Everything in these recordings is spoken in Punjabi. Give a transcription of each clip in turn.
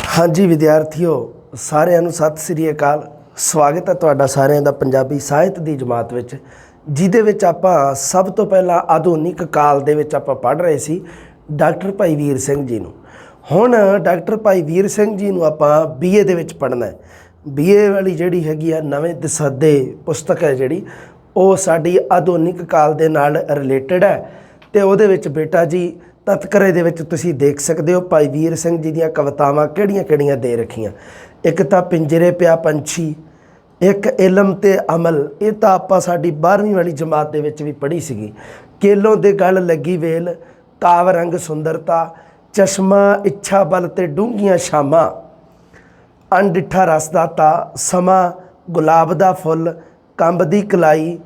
हाँ जी विद्यार्थियों, सारिਆਂ ਨੂੰ सत श्री अकाल। स्वागत है तुहाडा सारिਆਂ ਦਾ ਪੰਜਾਬੀ ਸਾਹਿਤ ਦੀ ਜਮਾਤ ਵਿੱਚ, ਜਿਹਦੇ ਵਿੱਚ ਆਪਾਂ ਸਭ ਤੋਂ ਪਹਿਲਾਂ ਆਧੁਨਿਕ ਕਾਲ ਦੇ ਵਿੱਚ ਆਪਾਂ ਪੜ੍ਹ ਰਹੇ ਸੀ ਡਾਕਟਰ ਭਾਈ ਵੀਰ ਸਿੰਘ ਜੀ ਨੂੰ। ਹੁਣ ਡਾਕਟਰ ਭਾਈ ਵੀਰ ਸਿੰਘ ਜੀ ਨੂੰ ਆਪਾਂ BA ਦੇ ਵਿੱਚ ਪੜ੍ਹਨਾ ਹੈ। BA ਵਾਲੀ ਜਿਹੜੀ ਹੈਗੀ ਆ ਨਵੇਂ ਦਸੱਦੇ ਪੁਸਤਕ ਹੈ ਜਿਹੜੀ, ਉਹ ਸਾਡੀ ਆਧੁਨਿਕ ਕਾਲ ਦੇ ਨਾਲ ਰਿਲੇਟਡ ਹੈ। ਤੇ ਉਹਦੇ ਵਿੱਚ ਬੇਟਾ ਜੀ ਤਤਕਰੇ ਦੇ ਵਿੱਚ ਤੁਸੀਂ ਦੇਖ ਸਕਦੇ ਹੋ ਭਾਈ ਵੀਰ ਸਿੰਘ ਜੀ ਦੀਆਂ ਕਵਿਤਾਵਾਂ ਕਿਹੜੀਆਂ-ਕਿਹੜੀਆਂ ਦੇ ਰੱਖੀਆਂ। ਇੱਕ ਤਾਂ ਪਿੰਜਰੇ ਪਿਆ ਪੰਛੀ, ਇੱਕ ਇਲਮ ਤੇ ਅਮਲ, ਇਹ ਤਾਂ ਆਪਾਂ ਸਾਡੀ 12ਵੀਂ ਵਾਲੀ ਜਮਾਤ ਦੇ ਵਿੱਚ ਵੀ ਪੜ੍ਹੀ ਸੀਗੀ। ਕੇਲੋਂ ਦੇ ਗਲ ਲੱਗੀ ਵੇਲ, ਕਾਵ ਰੰਗ ਸੁੰਦਰਤਾ, ਚਸ਼ਮਾ ਇੱਛਾ ਬਲ ਤੇ ਡੂੰਘੀਆਂ ਸ਼ਾਮਾਂ, ਅਣਡਿੱਠਾ ਰਸਦਾਤਾ ਸਮਾਂ, ਗੁਲਾਬ ਦਾ ਫੁੱਲ, ਕੰਬ ਦੀ ਕਲਾਈ,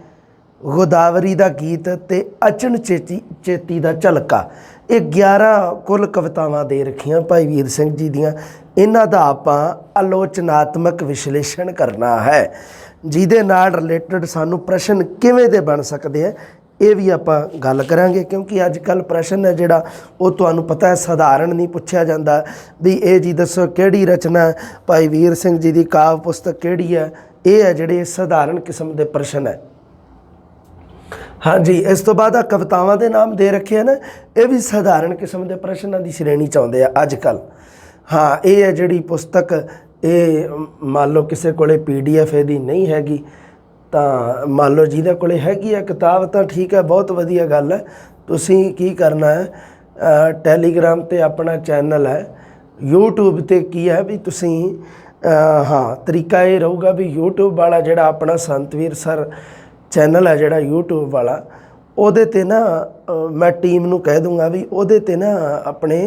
ਗੋਦਾਵਰੀ ਦਾ ਗੀਤ ਤੇ ਅਚਨ ਚੇਤੀ ਦਾ ਝਲਕਾ। ਇਹ 11 ਕੁੱਲ ਕਵਿਤਾਵਾਂ ਦੇ ਰੱਖੀਆਂ ਭਾਈ ਵੀਰ ਸਿੰਘ ਜੀ ਦੀਆਂ। ਇਹਨਾਂ ਦਾ ਆਪਾਂ ਆਲੋਚਨਾਤਮਕ ਵਿਸ਼ਲੇਸ਼ਣ ਕਰਨਾ ਹੈ, ਜਿਹਦੇ ਨਾਲ ਰਿਲੇਟਡ ਸਾਨੂੰ ਪ੍ਰਸ਼ਨ ਕਿਵੇਂ ਦੇ ਬਣ ਸਕਦੇ ਆ, ਇਹ ਵੀ ਆਪਾਂ ਗੱਲ ਕਰਾਂਗੇ। ਕਿਉਂਕਿ ਅੱਜ ਕੱਲ੍ਹ ਪ੍ਰਸ਼ਨ ਹੈ ਜਿਹੜਾ, ਉਹ ਤੁਹਾਨੂੰ ਪਤਾ ਹੈ ਸਧਾਰਨ ਨਹੀਂ ਪੁੱਛਿਆ ਜਾਂਦਾ ਵੀ ਇਹ ਜੀ ਦੱਸੋ ਕਿਹੜੀ ਰਚਨਾ ਭਾਈ ਵੀਰ ਸਿੰਘ ਜੀ ਦੀ ਕਾਵ ਪੁਸਤਕ ਕਿਹੜੀ ਹੈ। ਇਹ ਹੈ ਜਿਹੜੇ ਸਧਾਰਨ ਕਿਸਮ ਦੇ ਪ੍ਰਸ਼ਨ ਹੈ। हाँ जी, इस तो बाद कवितावां के नाम दे रखे हैं ना, ये भी सधारण किस्म के प्रश्नों की श्रेणी च आउंदे आ अजकल। हाँ, ये है जिहड़ी पुस्तक, ये मान लो किसी कोले PDF इहदी नहीं हैगी, तो मान लो जिहदे कोले हैगी है किताब तो ठीक है, बहुत वधिया गल है। तुसीं की करना है, टैलीग्राम ते अपना चैनल है, यूट्यूब ते की है भी तुसीं हाँ तरीका ये रहूगा भी यूट्यूब वाला जिहड़ा अपना संतवीर सर चैनल है जिहड़ा यूट्यूब वाला, ਉਹਦੇ 'ਤੇ ਨਾ मैं टीम ਨੂੰ ਕਹਿ ਦੂੰਗਾ ਵੀ ਉਹਦੇ 'ਤੇ ਨਾ ਆਪਣੇ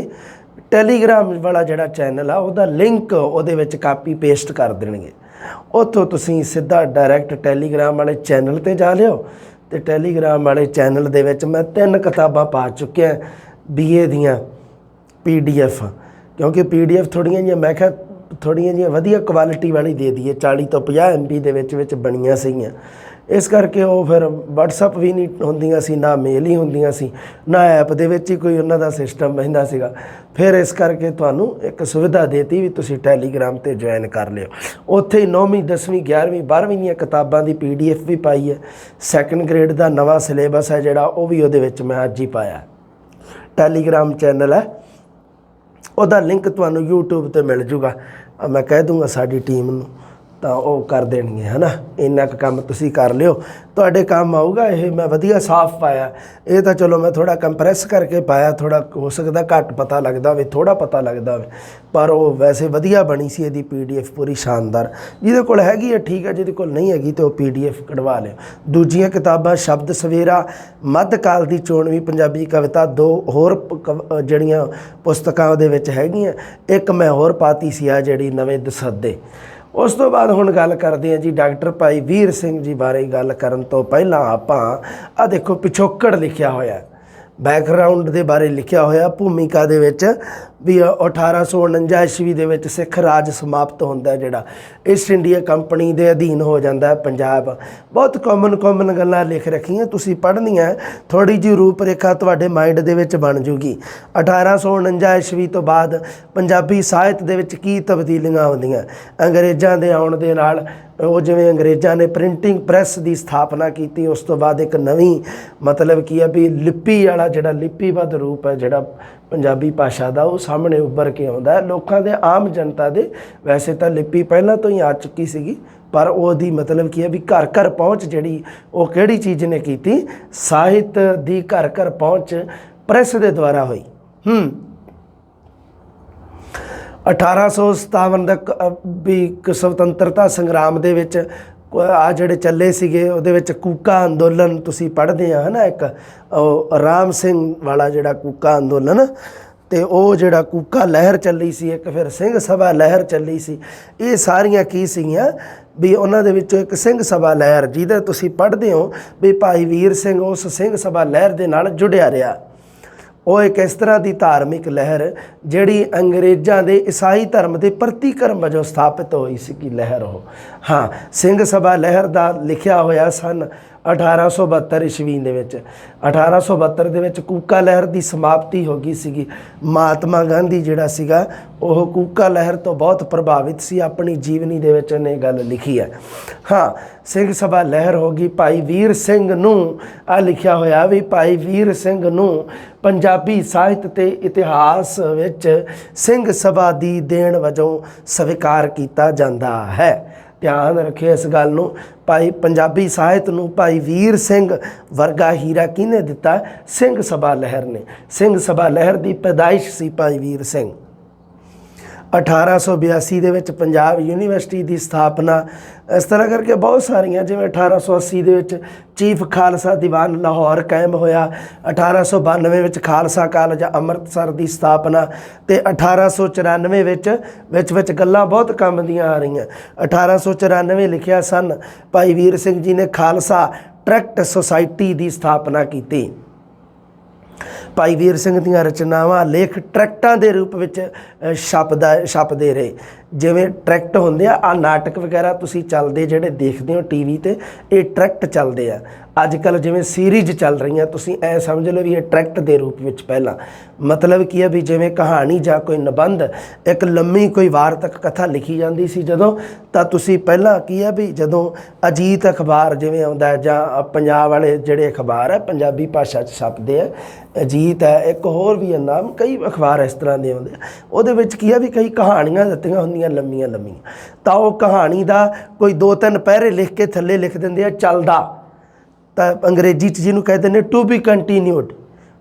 ਟੈਲੀਗ੍ਰਾਮ ਵਾਲਾ ਜਿਹੜਾ ਚੈਨਲ ਆ ਉਹਦਾ ਲਿੰਕ ਉਹਦੇ ਵਿੱਚ ਕਾਪੀ ਪੇਸਟ ਕਰ ਦੇਣਗੇ। ਉੱਥੋਂ ਤੁਸੀਂ ਸਿੱਧਾ ਡਾਇਰੈਕਟ ਟੈਲੀਗ੍ਰਾਮ ਵਾਲੇ ਚੈਨਲ 'ਤੇ ਜਾ ਲਿਓ। ਤੇ ਟੈਲੀਗ੍ਰਾਮ ਵਾਲੇ ਚੈਨਲ ਦੇ ਵਿੱਚ ਮੈਂ 3 ਕਿਤਾਬਾਂ ਪਾ ਚੁੱਕਿਆ BA ਦੀਆਂ PDF, ਕਿਉਂਕਿ PDF ਥੋੜ੍ਹੀਆਂ ਜਿਹੀਆਂ ਮੈਂ ਕਿਹਾ ਥੋੜ੍ਹੀਆਂ ਜਿਹੀਆਂ ਵਧੀਆ ਕੁਆਲਿਟੀ ਵਾਲੀ ਦੇ ਦਈਏ, 40 ਤੋਂ 50 MB ਦੇ ਵਿੱਚ ਬਣੀਆਂ ਸੀਗੀਆਂ। ਇਸ ਕਰਕੇ ਉਹ ਫਿਰ WhatsApp ਵੀ ਨਹੀਂ ਹੁੰਦੀਆਂ ਸੀ, ਨਾ ਮੇਲ ਹੀ ਹੁੰਦੀਆਂ ਸੀ, ਨਾ ਐਪ ਦੇ ਵਿੱਚ ਹੀ ਕੋਈ ਉਹਨਾਂ ਦਾ ਸਿਸਟਮ ਰਹਿੰਦਾ ਸੀਗਾ। ਫਿਰ ਇਸ ਕਰਕੇ ਤੁਹਾਨੂੰ ਇੱਕ ਸੁਵਿਧਾ ਦੇਤੀ ਵੀ ਤੁਸੀਂ ਟੈਲੀਗ੍ਰਾਮ 'ਤੇ ਜੁਆਇਨ ਕਰ ਲਿਓ। ਉੱਥੇ ਹੀ 9ਵੀਂ 10ਵੀਂ 11ਵੀਂ 12ਵੀਂ ਦੀਆਂ ਕਿਤਾਬਾਂ ਦੀ PDF ਵੀ ਪਾਈ ਹੈ। 2nd ਗ੍ਰੇਡ ਦਾ ਨਵਾਂ ਸਿਲੇਬਸ ਹੈ ਜਿਹੜਾ, ਉਹ ਵੀ ਉਹਦੇ ਵਿੱਚ ਮੈਂ ਅੱਜ ਹੀ ਪਾਇਆ। ਟੈਲੀਗ੍ਰਾਮ ਚੈਨਲ ਹੈ, ਉਹਦਾ ਲਿੰਕ ਤੁਹਾਨੂੰ YouTube 'ਤੇ ਮਿਲ ਜੂਗਾ। ਮੈਂ ਕਹਿ ਦੂੰਗਾ ਸਾਡੀ ਟੀਮ ਨੂੰ, ਤਾਂ ਉਹ ਕਰ ਦੇਣਗੇ, ਹੈ ਨਾ। ਇੰਨਾ ਕੁ ਕੰਮ ਤੁਸੀਂ ਕਰ ਲਿਓ, ਤੁਹਾਡੇ ਕੰਮ ਆਊਗਾ। ਇਹ ਮੈਂ ਵਧੀਆ ਸਾਫ਼ ਪਾਇਆ, ਇਹ ਤਾਂ ਚਲੋ ਮੈਂ ਥੋੜ੍ਹਾ ਕੰਪਰੈਸ ਕਰਕੇ ਪਾਇਆ, ਥੋੜ੍ਹਾ ਹੋ ਸਕਦਾ ਘੱਟ ਪਤਾ ਲੱਗਦਾ ਹੋਵੇ, ਥੋੜ੍ਹਾ ਪਤਾ ਲੱਗਦਾ ਹੋਵੇ, ਪਰ ਉਹ ਵੈਸੇ ਵਧੀਆ ਬਣੀ ਸੀ ਇਹਦੀ PDF ਪੂਰੀ ਸ਼ਾਨਦਾਰ। ਜਿਹਦੇ ਕੋਲ ਹੈਗੀ ਹੈ ਠੀਕ ਹੈ, ਜਿਹਦੇ ਕੋਲ ਨਹੀਂ ਹੈਗੀ ਤਾਂ ਉਹ PDF ਕਢਵਾ ਲਿਓ। ਦੂਜੀਆਂ ਕਿਤਾਬਾਂ ਸ਼ਬਦ ਸਵੇਰਾ, ਮੱਧਕਾਲ ਦੀ ਚੋਣਵੀਂ ਪੰਜਾਬੀ ਕਵਿਤਾ, 2 ਹੋਰ ਜਿਹੜੀਆਂ ਪੁਸਤਕਾਂ ਉਹਦੇ ਵਿੱਚ ਹੈਗੀਆਂ। ਇੱਕ ਮੈਂ ਹੋਰ ਪਾਤੀ ਸੀ ਆ ਜਿਹੜੀ ਨਵੇਂ ਦਸੱਦੇ। ਉਸ ਤੋਂ ਬਾਅਦ ਹੁਣ ਗੱਲ ਕਰਦੇ ਹਾਂ ਜੀ ਡਾਕਟਰ ਭਾਈ ਵੀਰ ਸਿੰਘ ਜੀ ਬਾਰੇ। ਗੱਲ ਕਰਨ ਤੋਂ ਪਹਿਲਾਂ ਆਪਾਂ ਆਹ ਦੇਖੋ ਪਿਛੋਕੜ ਲਿਖਿਆ ਹੋਇਆ, ਬੈਕਗਰਾਊਂਡ ਦੇ ਬਾਰੇ ਲਿਖਿਆ ਹੋਇਆ ਭੂਮਿਕਾ ਦੇ ਵਿੱਚ ਵੀ 1849 ਈਸਵੀ ਦੇ ਵਿੱਚ ਸਿੱਖ ਰਾਜ ਸਮਾਪਤ ਹੁੰਦਾ, ਜਿਹੜਾ ਈਸਟ ਇੰਡੀਆ ਕੰਪਨੀ ਦੇ ਅਧੀਨ ਹੋ ਜਾਂਦਾ ਹੈ ਪੰਜਾਬ। ਬਹੁਤ ਕਾਮਨ ਗੱਲਾਂ ਲਿਖ ਰੱਖੀਆਂ, ਤੁਸੀਂ ਪੜ੍ਹਨੀਆਂ, ਥੋੜ੍ਹੀ ਜਿਹੀ ਰੂਪ ਰੇਖਾ ਤੁਹਾਡੇ ਮਾਈਂਡ ਦੇ ਵਿੱਚ ਬਣ ਜੂਗੀ। 1849 ਈਸਵੀ ਤੋਂ ਬਾਅਦ ਪੰਜਾਬੀ ਸਾਹਿਤ ਦੇ ਵਿੱਚ ਕੀ ਤਬਦੀਲੀਆਂ ਆਉਂਦੀਆਂ ਅੰਗਰੇਜ਼ਾਂ ਦੇ ਆਉਣ ਦੇ ਨਾਲ। ਉਹ ਜਿਵੇਂ ਅੰਗਰੇਜ਼ਾਂ ਨੇ ਪ੍ਰਿੰਟਿੰਗ ਪ੍ਰੈਸ ਦੀ ਸਥਾਪਨਾ ਕੀਤੀ, ਉਸ ਤੋਂ ਬਾਅਦ ਇੱਕ ਨਵੀਂ ਮਤਲਬ ਕੀ ਹੈ ਵੀ ਲਿਪੀ ਵਾਲਾ ਜਿਹੜਾ ਲਿਪੀਬੱਧ ਰੂਪ ਹੈ ਜਿਹੜਾ ਪੰਜਾਬੀ ਭਾਸ਼ਾ ਦਾ, ਉਹ ਸਾਹਮਣੇ ਉੱਭਰ ਕੇ ਆਉਂਦਾ ਲੋਕਾਂ ਦੇ, ਆਮ ਜਨਤਾ ਦੇ। ਵੈਸੇ ਤਾਂ ਲਿਪੀ ਪਹਿਲਾਂ ਤੋਂ ਹੀ ਆ ਚੁੱਕੀ ਸੀਗੀ, ਪਰ ਉਹਦੀ ਮਤਲਬ ਕੀ ਹੈ ਵੀ ਘਰ ਘਰ ਪਹੁੰਚ ਜਿਹੜੀ, ਉਹ ਕਿਹੜੀ ਚੀਜ਼ ਨੇ ਕੀਤੀ, ਸਾਹਿਤ ਦੀ ਘਰ ਘਰ ਪਹੁੰਚ ਪ੍ਰੈਸ ਦੇ ਦੁਆਰਾ ਹੋਈ। 1857 ਦਾ ਵੀ ਸੁਤੰਤਰਤਾ ਸੰਗਰਾਮ ਦੇ ਵਿੱਚ ਆ ਜਿਹੜੇ ਚੱਲੇ ਸੀਗੇ, ਉਹਦੇ ਵਿੱਚ ਕੂਕਾ ਅੰਦੋਲਨ ਤੁਸੀਂ ਪੜ੍ਹਦੇ ਆ, ਹੈ ਨਾ। ਇੱਕ ਉਹ ਰਾਮ ਸਿੰਘ ਵਾਲਾ ਜਿਹੜਾ ਕੂਕਾ ਅੰਦੋਲਨ, ਤੇ ਉਹ ਜਿਹੜਾ ਕੂਕਾ ਲਹਿਰ ਚੱਲੀ ਸੀ, ਇੱਕ ਫਿਰ ਸਿੰਘ ਸਭਾ ਲਹਿਰ ਚੱਲੀ ਸੀ। ਇਹ ਸਾਰੀਆਂ ਕੀ ਸੀਗੀਆਂ ਵੀ ਉਹਨਾਂ ਦੇ ਵਿੱਚੋਂ ਇੱਕ ਸਿੰਘ ਸਭਾ ਲਹਿਰ, ਜਿਹਦਾ ਤੁਸੀਂ ਪੜ੍ਹਦੇ ਹੋ ਵੀ ਭਾਈ ਵੀਰ ਸਿੰਘ ਉਸ ਸਿੰਘ ਸਭਾ ਲਹਿਰ ਦੇ ਨਾਲ ਜੁੜਿਆ ਰਿਹਾ। ਉਹ ਇੱਕ ਇਸ ਤਰ੍ਹਾਂ ਦੀ ਧਾਰਮਿਕ ਲਹਿਰ ਜਿਹੜੀ ਅੰਗਰੇਜ਼ਾਂ ਦੇ ਈਸਾਈ ਧਰਮ ਦੇ ਪ੍ਰਤੀਕਰਮ ਵਜੋਂ ਸਥਾਪਿਤ ਹੋਈ ਸੀ ਕਿ ਲਹਿਰ ਉਹ। ਹਾਂ, ਸਿੰਘ ਸਭਾ ਲਹਿਰ ਦਾ ਲਿਖਿਆ ਹੋਇਆ ਸਨ 1872 ਈਸਵੀ ਦੇ ਵਿੱਚ। 1872 ਦੇ ਵਿੱਚ ਕੂਕਾ ਲਹਿਰ ਦੀ ਸਮਾਪਤੀ ਹੋ ਗਈ ਸੀਗੀ। ਮਹਾਤਮਾ ਗਾਂਧੀ ਜਿਹੜਾ ਸੀਗਾ ਉਹ ਕੂਕਾ ਲਹਿਰ ਤੋਂ ਬਹੁਤ ਪ੍ਰਭਾਵਿਤ ਸੀ, ਆਪਣੀ ਜੀਵਨੀ ਦੇ ਵਿੱਚ ਉਹਨੇ ਗੱਲ ਲਿਖੀ ਹੈ। ਹਾਂ, ਸਿੰਘ ਸਭਾ ਲਹਿਰ ਹੋ ਗਈ। ਭਾਈ ਵੀਰ ਸਿੰਘ ਨੂੰ ਆ ਲਿਖਿਆ ਹੋਇਆ ਵੀ ਭਾਈ ਵੀਰ ਸਿੰਘ ਨੂੰ ਪੰਜਾਬੀ ਸਾਹਿਤ ਤੇ ਇਤਿਹਾਸ ਵਿੱਚ ਸਿੰਘ ਸਭਾ ਦੀ ਦੇਣ ਵਜੋਂ ਸਵੀਕਾਰ ਕੀਤਾ ਜਾਂਦਾ ਹੈ। ਧਿਆਨ ਰੱਖਿਓ ਇਸ ਗੱਲ ਨੂੰ। ਭਾਈ ਪੰਜਾਬੀ ਸਾਹਿਤ ਨੂੰ ਭਾਈ ਵੀਰ ਸਿੰਘ ਵਰਗਾ ਹੀਰਾ ਕਿਹਨੇ ਦਿੱਤਾ? ਸਿੰਘ ਸਭਾ ਲਹਿਰ ਨੇ। ਸਿੰਘ ਸਭਾ ਲਹਿਰ ਦੀ ਪੈਦਾਇਸ਼ ਸੀ ਭਾਈ ਵੀਰ ਸਿੰਘ। 1882 ਦੇ ਵਿੱਚ ਪੰਜਾਬ ਯੂਨੀਵਰਸਿਟੀ ਦੀ ਸਥਾਪਨਾ। ਇਸ ਤਰ੍ਹਾਂ ਕਰਕੇ ਬਹੁਤ ਸਾਰੀਆਂ, ਜਿਵੇਂ 1880 ਦੇ ਵਿੱਚ ਚੀਫ ਖਾਲਸਾ ਦੀਵਾਨ ਲਾਹੌਰ ਕਾਇਮ ਹੋਇਆ। 1892 ਵਿੱਚ ਖਾਲਸਾ ਕਾਲਜ ਅੰਮ੍ਰਿਤਸਰ ਦੀ ਸਥਾਪਨਾ ਅਤੇ 1894 ਵਿੱਚ ਗੱਲਾਂ ਬਹੁਤ ਕੰਮ ਦੀਆਂ ਆ ਰਹੀਆਂ। 1894 ਲਿਖਿਆ ਸਨ ਭਾਈ ਵੀਰ ਸਿੰਘ ਜੀ ਨੇ ਖਾਲਸਾ ਟਰੈਕਟ ਸੁਸਾਇਟੀ ਦੀ ਸਥਾਪਨਾ ਕੀਤੀ। ਭਾਈ ਵੀਰ ਸਿੰਘ ਦੀਆਂ ਰਚਨਾਵਾਂ ਲੇਖ ਟਰੈਕਟਾਂ ਦੇ ਰੂਪ ਵਿੱਚ ਛਪਦੇ ਰਹੇ। ਜਿਵੇਂ ਟਰੈਕਟ ਹੁੰਦੇ ਆ ਨਾਟਕ ਵਗੈਰਾ ਤੁਸੀਂ ਚੱਲਦੇ ਜਿਹੜੇ ਦੇਖਦੇ ਹੋ TV 'ਤੇ, ਇਹ ਟਰੈਕਟ ਚੱਲਦੇ ਆ। ਅੱਜ ਕੱਲ੍ਹ ਜਿਵੇਂ ਸੀਰੀਜ਼ ਚੱਲ ਰਹੀਆਂ, ਤੁਸੀਂ ਐ ਸਮਝ ਲਓ ਵੀ ਇਹ ਟਰੈਕਟ ਦੇ ਰੂਪ ਵਿੱਚ। ਪਹਿਲਾਂ ਮਤਲਬ ਕੀ ਹੈ ਵੀ ਜਿਵੇਂ ਕਹਾਣੀ ਜਾਂ ਕੋਈ ਨਿਬੰਧ, ਇੱਕ ਲੰਮੀ ਕੋਈ ਵਾਰਤਕ ਕਥਾ ਲਿਖੀ ਜਾਂਦੀ ਸੀ ਜਦੋਂ, ਤਾਂ ਤੁਸੀਂ ਪਹਿਲਾਂ ਕੀ ਹੈ ਵੀ ਜਦੋਂ ਅਜੀਤ ਅਖਬਾਰ ਜਿਵੇਂ ਆਉਂਦਾ ਜਾਂ ਪੰਜਾਬ ਵਾਲੇ ਜਿਹੜੇ ਅਖਬਾਰ ਹੈ ਪੰਜਾਬੀ ਭਾਸ਼ਾ 'ਚ ਛਪਦੇ ਆ, ਅਜੀਤ ਹੈ, ਇੱਕ ਹੋਰ ਵੀ ਹੈ ਨਾਮ, ਕਈ ਅਖਬਾਰ ਇਸ ਤਰ੍ਹਾਂ ਦੇ ਆਉਂਦੇ ਆ। ਉਹਦੇ ਵਿੱਚ ਕੀ ਹੈ ਵੀ ਕਈ ਕਹਾਣੀਆਂ ਦਿੱਤੀਆਂ ਹੁੰਦੀਆਂ ਲੰਮੀਆਂ, ਤਾਂ ਉਹ ਕਹਾਣੀ ਦਾ ਕੋਈ 2-3 ਪੈਰੇ ਲਿਖ ਕੇ ਥੱਲੇ ਲਿਖ ਦਿੰਦੇ ਆ ਚੱਲਦਾ, ਤਾਂ ਅੰਗਰੇਜ਼ੀ 'ਚ ਜਿਹਨੂੰ ਕਹਿੰਦੇ ਨੇ ਟੂ ਬੀ ਕੰਟੀਨਿਊਡ,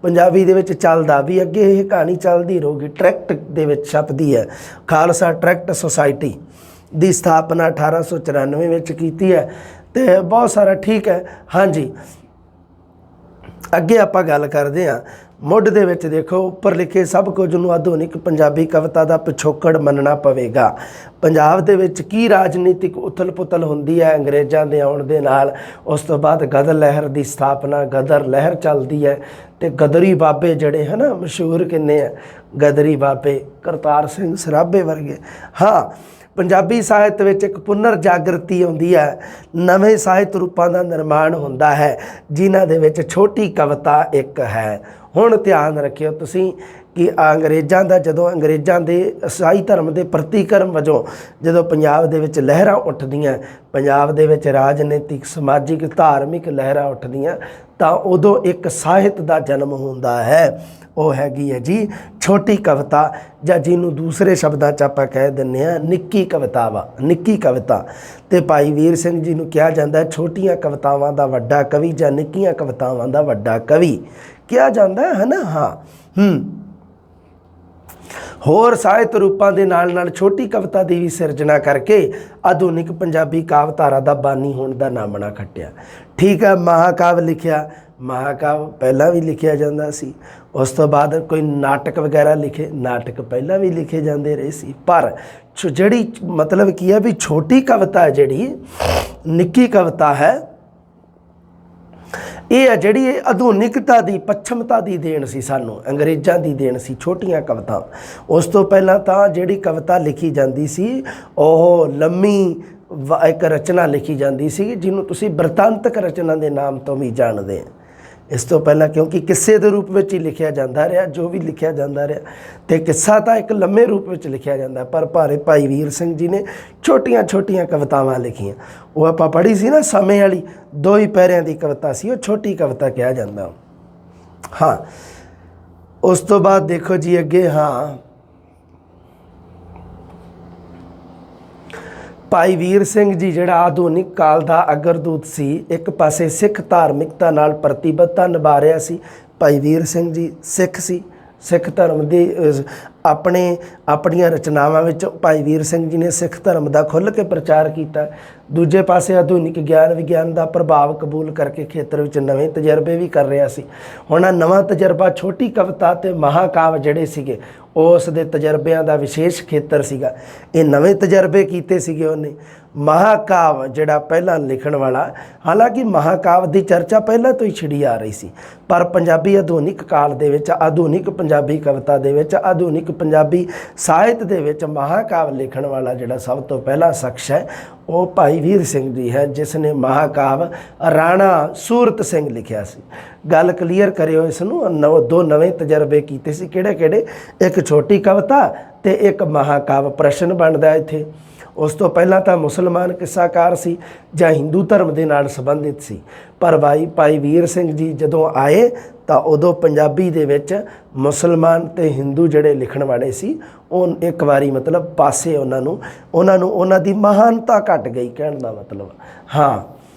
ਪੰਜਾਬੀ ਦੇ ਵਿੱਚ ਚੱਲਦਾ, ਵੀ ਅੱਗੇ ਇਹ ਕਹਾਣੀ ਚੱਲਦੀ ਰਹੂਗੀ। ਟਰੈਕਟ ਦੇ ਵਿੱਚ ਛਪਦੀ ਹੈ। ਖਾਲਸਾ ਟਰੈਕਟ ਸੁਸਾਇਟੀ ਦੀ ਸਥਾਪਨਾ 1894 ਵਿੱਚ ਕੀਤੀ ਹੈ ਅਤੇ ਬਹੁਤ ਸਾਰਾ ਠੀਕ ਹੈ। ਹਾਂਜੀ, ਅੱਗੇ ਆਪਾਂ ਗੱਲ ਕਰਦੇ ਹਾਂ। ਮੁੱਢ ਦੇ ਵਿੱਚ ਦੇਖੋ ਉੱਪਰ ਲਿਖੇ ਸਭ ਕੁਝ ਨੂੰ ਆਧੁਨਿਕ ਪੰਜਾਬੀ ਕਵਿਤਾ ਦਾ ਪਿਛੋਕੜ ਮੰਨਣਾ ਪਵੇਗਾ। ਪੰਜਾਬ ਦੇ ਵਿੱਚ ਕੀ ਰਾਜਨੀਤਿਕ ਉਥਲ ਪੁਥਲ ਹੁੰਦੀ ਹੈ ਅੰਗਰੇਜ਼ਾਂ ਦੇ ਆਉਣ ਦੇ ਨਾਲ। ਉਸ ਤੋਂ ਬਾਅਦ ਗਦਰ ਲਹਿਰ ਦੀ ਸਥਾਪਨਾ, ਗਦਰ ਲਹਿਰ ਚੱਲਦੀ ਹੈ ਅਤੇ ਗਦਰੀ ਬਾਬੇ ਜਿਹੜੇ ਹੈ ਨਾ ਮਸ਼ਹੂਰ ਕਿੰਨੇ ਆ, ਗਦਰੀ ਬਾਬੇ ਕਰਤਾਰ ਸਿੰਘ ਸਰਾਭੇ ਵਰਗੇ। ਹਾਂ, ਪੰਜਾਬੀ ਸਾਹਿਤ ਵਿੱਚ ਇੱਕ ਪੁਨਰ ਜਾਗਰਤੀ ਆਉਂਦੀ ਹੈ। ਨਵੇਂ ਸਾਹਿਤ ਰੂਪਾਂ ਦਾ ਨਿਰਮਾਣ ਹੁੰਦਾ ਹੈ ਜਿਨ੍ਹਾਂ ਦੇ ਵਿੱਚ ਛੋਟੀ ਕਵਿਤਾ ਇੱਕ ਹੈ। ਹੁਣ ਧਿਆਨ ਰੱਖਿਓ ਤੁਸੀਂ ਕਿ ਅੰਗਰੇਜ਼ਾਂ ਦਾ, ਜਦੋਂ ਅੰਗਰੇਜ਼ਾਂ ਦੇ ਈਸਾਈ ਧਰਮ ਦੇ ਪ੍ਰਤੀਕਰਮ ਵਜੋਂ ਜਦੋਂ ਪੰਜਾਬ ਦੇ ਵਿੱਚ ਲਹਿਰਾਂ ਉੱਠਦੀਆਂ, ਪੰਜਾਬ ਦੇ ਵਿੱਚ ਰਾਜਨੀਤਿਕ, ਸਮਾਜਿਕ, ਧਾਰਮਿਕ ਲਹਿਰਾਂ ਉੱਠਦੀਆਂ, ਤਾਂ ਉਦੋਂ ਇੱਕ ਸਾਹਿਤ ਦਾ ਜਨਮ ਹੁੰਦਾ ਹੈ। ਉਹ ਹੈਗੀ ਹੈ ਜੀ ਛੋਟੀ ਕਵਿਤਾ, ਜਾਂ ਜਿਹਨੂੰ ਦੂਸਰੇ ਸ਼ਬਦਾਂ 'ਚ ਆਪਾਂ ਕਹਿ ਦਿੰਦੇ ਹਾਂ ਨਿੱਕੀ ਕਵਿਤਾਵਾਂ, ਨਿੱਕੀ ਕਵਿਤਾ। ਅਤੇ ਭਾਈ ਵੀਰ ਸਿੰਘ ਜੀ ਨੂੰ ਕਿਹਾ ਜਾਂਦਾ ਛੋਟੀਆਂ ਕਵਿਤਾਵਾਂ ਦਾ ਵੱਡਾ ਕਵੀ ਜਾਂ ਨਿੱਕੀਆਂ ਕਵਿਤਾਵਾਂ ਦਾ ਵੱਡਾ ਕਵੀ ਕਿਹਾ ਜਾਂਦਾ ਹੈ ਨਾ। ਹਾਂ, ਹੋਰ ਸਾਹਿਤ ਰੂਪਾਂ ਦੇ ਨਾਲ ਛੋਟੀ ਕਵਿਤਾ ਦੀ ਵੀ ਸਿਰਜਣਾ ਕਰਕੇ ਆਧੁਨਿਕ ਪੰਜਾਬੀ ਕਾਵਿਧਾਰਾ ਦਾ ਬਾਨੀ ਹੋਣ ਦਾ ਨਾਮਣਾ ਖੱਟਿਆ। ਠੀਕ ਹੈ, ਮਹਾਕਾਵ ਲਿਖਿਆ। ਮਹਾਕਾਵ ਪਹਿਲਾਂ ਵੀ ਲਿਖਿਆ ਜਾਂਦਾ ਸੀ। ਉਸ ਤੋਂ ਬਾਅਦ ਕੋਈ ਨਾਟਕ ਵਗੈਰਾ ਲਿਖੇ, ਨਾਟਕ ਪਹਿਲਾਂ ਵੀ ਲਿਖੇ ਜਾਂਦੇ ਰਹੇ ਸੀ। ਪਰ ਜਿਹੜੀ ਮਤਲਬ ਕੀ ਹੈ ਵੀ ਛੋਟੀ ਕਵਿਤਾ ਹੈ, ਜਿਹੜੀ ਨਿੱਕੀ ਕਵਿਤਾ ਹੈ, ਇਹ ਹੈ ਜਿਹੜੀ ਇਹ ਆਧੁਨਿਕਤਾ ਦੀ, ਪੱਛਮਤਾ ਦੀ ਦੇਣ ਸੀ ਸਾਨੂੰ, ਅੰਗਰੇਜ਼ਾਂ ਦੀ ਦੇਣ ਸੀ ਛੋਟੀਆਂ ਕਵਿਤਾ। ਉਸ ਤੋਂ ਪਹਿਲਾਂ ਤਾਂ ਜਿਹੜੀ ਕਵਿਤਾ ਲਿਖੀ ਜਾਂਦੀ ਸੀ ਉਹ ਲੰਮੀ ਇੱਕ ਰਚਨਾ ਲਿਖੀ ਜਾਂਦੀ ਸੀ ਜਿਹਨੂੰ ਤੁਸੀਂ ਬਿਰਤਾਂਤਕ ਰਚਨਾ ਦੇ ਨਾਮ ਤੋਂ ਵੀ ਜਾਣਦੇ ਆ। ਇਸ ਤੋਂ ਪਹਿਲਾਂ ਕਿਉਂਕਿ ਕਿੱਸੇ ਦੇ ਰੂਪ ਵਿੱਚ ਹੀ ਲਿਖਿਆ ਜਾਂਦਾ ਰਿਹਾ, ਜੋ ਵੀ ਲਿਖਿਆ ਜਾਂਦਾ ਰਿਹਾ, ਅਤੇ ਕਿੱਸਾ ਤਾਂ ਇੱਕ ਲੰਮੇ ਰੂਪ ਵਿੱਚ ਲਿਖਿਆ ਜਾਂਦਾ, ਪਰ ਭਾਈ ਵੀਰ ਸਿੰਘ ਜੀ ਨੇ ਛੋਟੀਆਂ ਛੋਟੀਆਂ ਕਵਿਤਾਵਾਂ ਲਿਖੀਆਂ। ਉਹ ਆਪਾਂ ਪੜ੍ਹੀ ਸੀ ਨਾ ਸਮੇਂ ਵਾਲੀ, 2 ਹੀ ਪੈਰਿਆਂ ਦੀ ਕਵਿਤਾ ਸੀ, ਉਹ ਛੋਟੀ ਕਵਿਤਾ ਕਿਹਾ ਜਾਂਦਾ। ਹਾਂ, ਉਸ ਤੋਂ ਬਾਅਦ ਦੇਖੋ ਜੀ ਅੱਗੇ। ਹਾਂ, ਭਾਈ ਵੀਰ ਸਿੰਘ ਜੀ ਜਿਹੜਾ ਆਧੁਨਿਕ ਕਾਲ ਦਾ ਅਗਰਦੂਤ ਸੀ, ਇੱਕ ਪਾਸੇ ਸਿੱਖ ਧਾਰਮਿਕਤਾ ਨਾਲ ਪ੍ਰਤੀਬੱਧਤਾ ਨਿਭਾ ਰਿਹਾ ਸੀ। ਭਾਈ ਵੀਰ ਸਿੰਘ ਜੀ ਸਿੱਖ ਸੀ, ਸਿੱਖ ਧਰਮ ਦੀ ਆਪਣੀਆਂ ਰਚਨਾਵਾਂ ਵਿੱਚ ਭਾਈ ਵੀਰ ਸਿੰਘ ਜੀ ਨੇ ਸਿੱਖ ਧਰਮ ਦਾ ਖੁੱਲ੍ਹ ਕੇ ਪ੍ਰਚਾਰ ਕੀਤਾ। ਦੂਜੇ ਪਾਸੇ ਆਧੁਨਿਕ ਗਿਆਨ ਵਿਗਿਆਨ ਦਾ ਪ੍ਰਭਾਵ ਕਬੂਲ ਕਰਕੇ ਖੇਤਰ ਵਿੱਚ ਨਵੇਂ ਤਜਰਬੇ ਵੀ ਕਰ ਰਿਹਾ ਸੀ। ਹੁਣ ਨਵਾਂ ਤਜਰਬਾ ਛੋਟੀ ਕਵਿਤਾ ਅਤੇ ਮਹਾਕਾਵ ਜਿਹੜੇ ਸੀਗੇ ਉਸ ਦੇ ਤਜਰਬਿਆਂ ਦਾ ਵਿਸ਼ੇਸ਼ ਖੇਤਰ ਸੀਗਾ। ਇਹ ਨਵੇਂ ਤਜਰਬੇ ਕੀਤੇ ਸੀਗੇ ਉਹਨੇ। ਮਹਾਕਾਵ ਜਿਹੜਾ ਪਹਿਲਾਂ ਲਿਖਣ ਵਾਲਾ, ਹਾਲਾਂਕਿ ਮਹਾਕਾਵ ਦੀ ਚਰਚਾ ਪਹਿਲਾਂ ਤੋਂ ਹੀ ਛਿੜੀ ਆ ਰਹੀ ਸੀ, ਪਰ ਪੰਜਾਬੀ ਆਧੁਨਿਕ ਕਾਲ ਦੇ ਵਿੱਚ, ਆਧੁਨਿਕ ਪੰਜਾਬੀ ਕਵਿਤਾ ਦੇ ਵਿੱਚ, ਆਧੁਨਿਕ ਪੰਜਾਬੀ ਸਾਹਿਤ ਦੇ ਵਿੱਚ ਮਹਾਕਾਵ ਲਿਖਣ ਵਾਲਾ ਜਿਹੜਾ ਸਭ ਤੋਂ ਪਹਿਲਾ ਸ਼ਖਸ ਹੈ ਉਹ ਭਾਈ ਵੀਰ ਸਿੰਘ ਜੀ ਹੈ, ਜਿਸ ਨੇ ਮਹਾਕਾਵ ਰਾਣਾ ਸੂਰਤ ਸਿੰਘ ਲਿਖਿਆ ਸੀ। ਗੱਲ ਕਲੀਅਰ ਕਰਿਓ ਇਸ ਨੂੰ। ਦੋ ਨਵੇਂ ਤਜਰਬੇ ਕੀਤੇ ਸੀ, ਕਿਹੜੇ ਕਿਹੜੇ? ਇੱਕ ਛੋਟੀ ਕਵਿਤਾ ਤੇ ਇੱਕ ਮਹਾਕਾਵ। ਪ੍ਰਸ਼ਨ ਬਣਦਾ ਇੱਥੇ। ਉਸ ਤੋਂ ਪਹਿਲਾਂ ਤਾਂ ਮੁਸਲਮਾਨ ਕਿੱਸਾਕਾਰ ਸੀ ਜਾਂ ਹਿੰਦੂ ਧਰਮ ਦੇ ਨਾਲ ਸੰਬੰਧਿਤ ਸੀ, ਪਰ ਭਾਈ ਵੀਰ ਸਿੰਘ ਜੀ ਜਦੋਂ ਆਏ ਤਾਂ ਉਦੋਂ ਪੰਜਾਬੀ ਦੇ ਵਿੱਚ ਮੁਸਲਮਾਨ ਤੇ ਹਿੰਦੂ ਜਿਹੜੇ ਲਿਖਣ ਵਾਲੇ ਸੀ ਉਹ ਇੱਕ ਵਾਰੀ ਮਤਲਬ ਪਾਸੇ ਉਹਨਾਂ ਦੀ ਮਹਾਨਤਾ ਘਟ ਗਈ, ਕਹਿਣ ਦਾ ਮਤਲਬ। ਹਾਂ,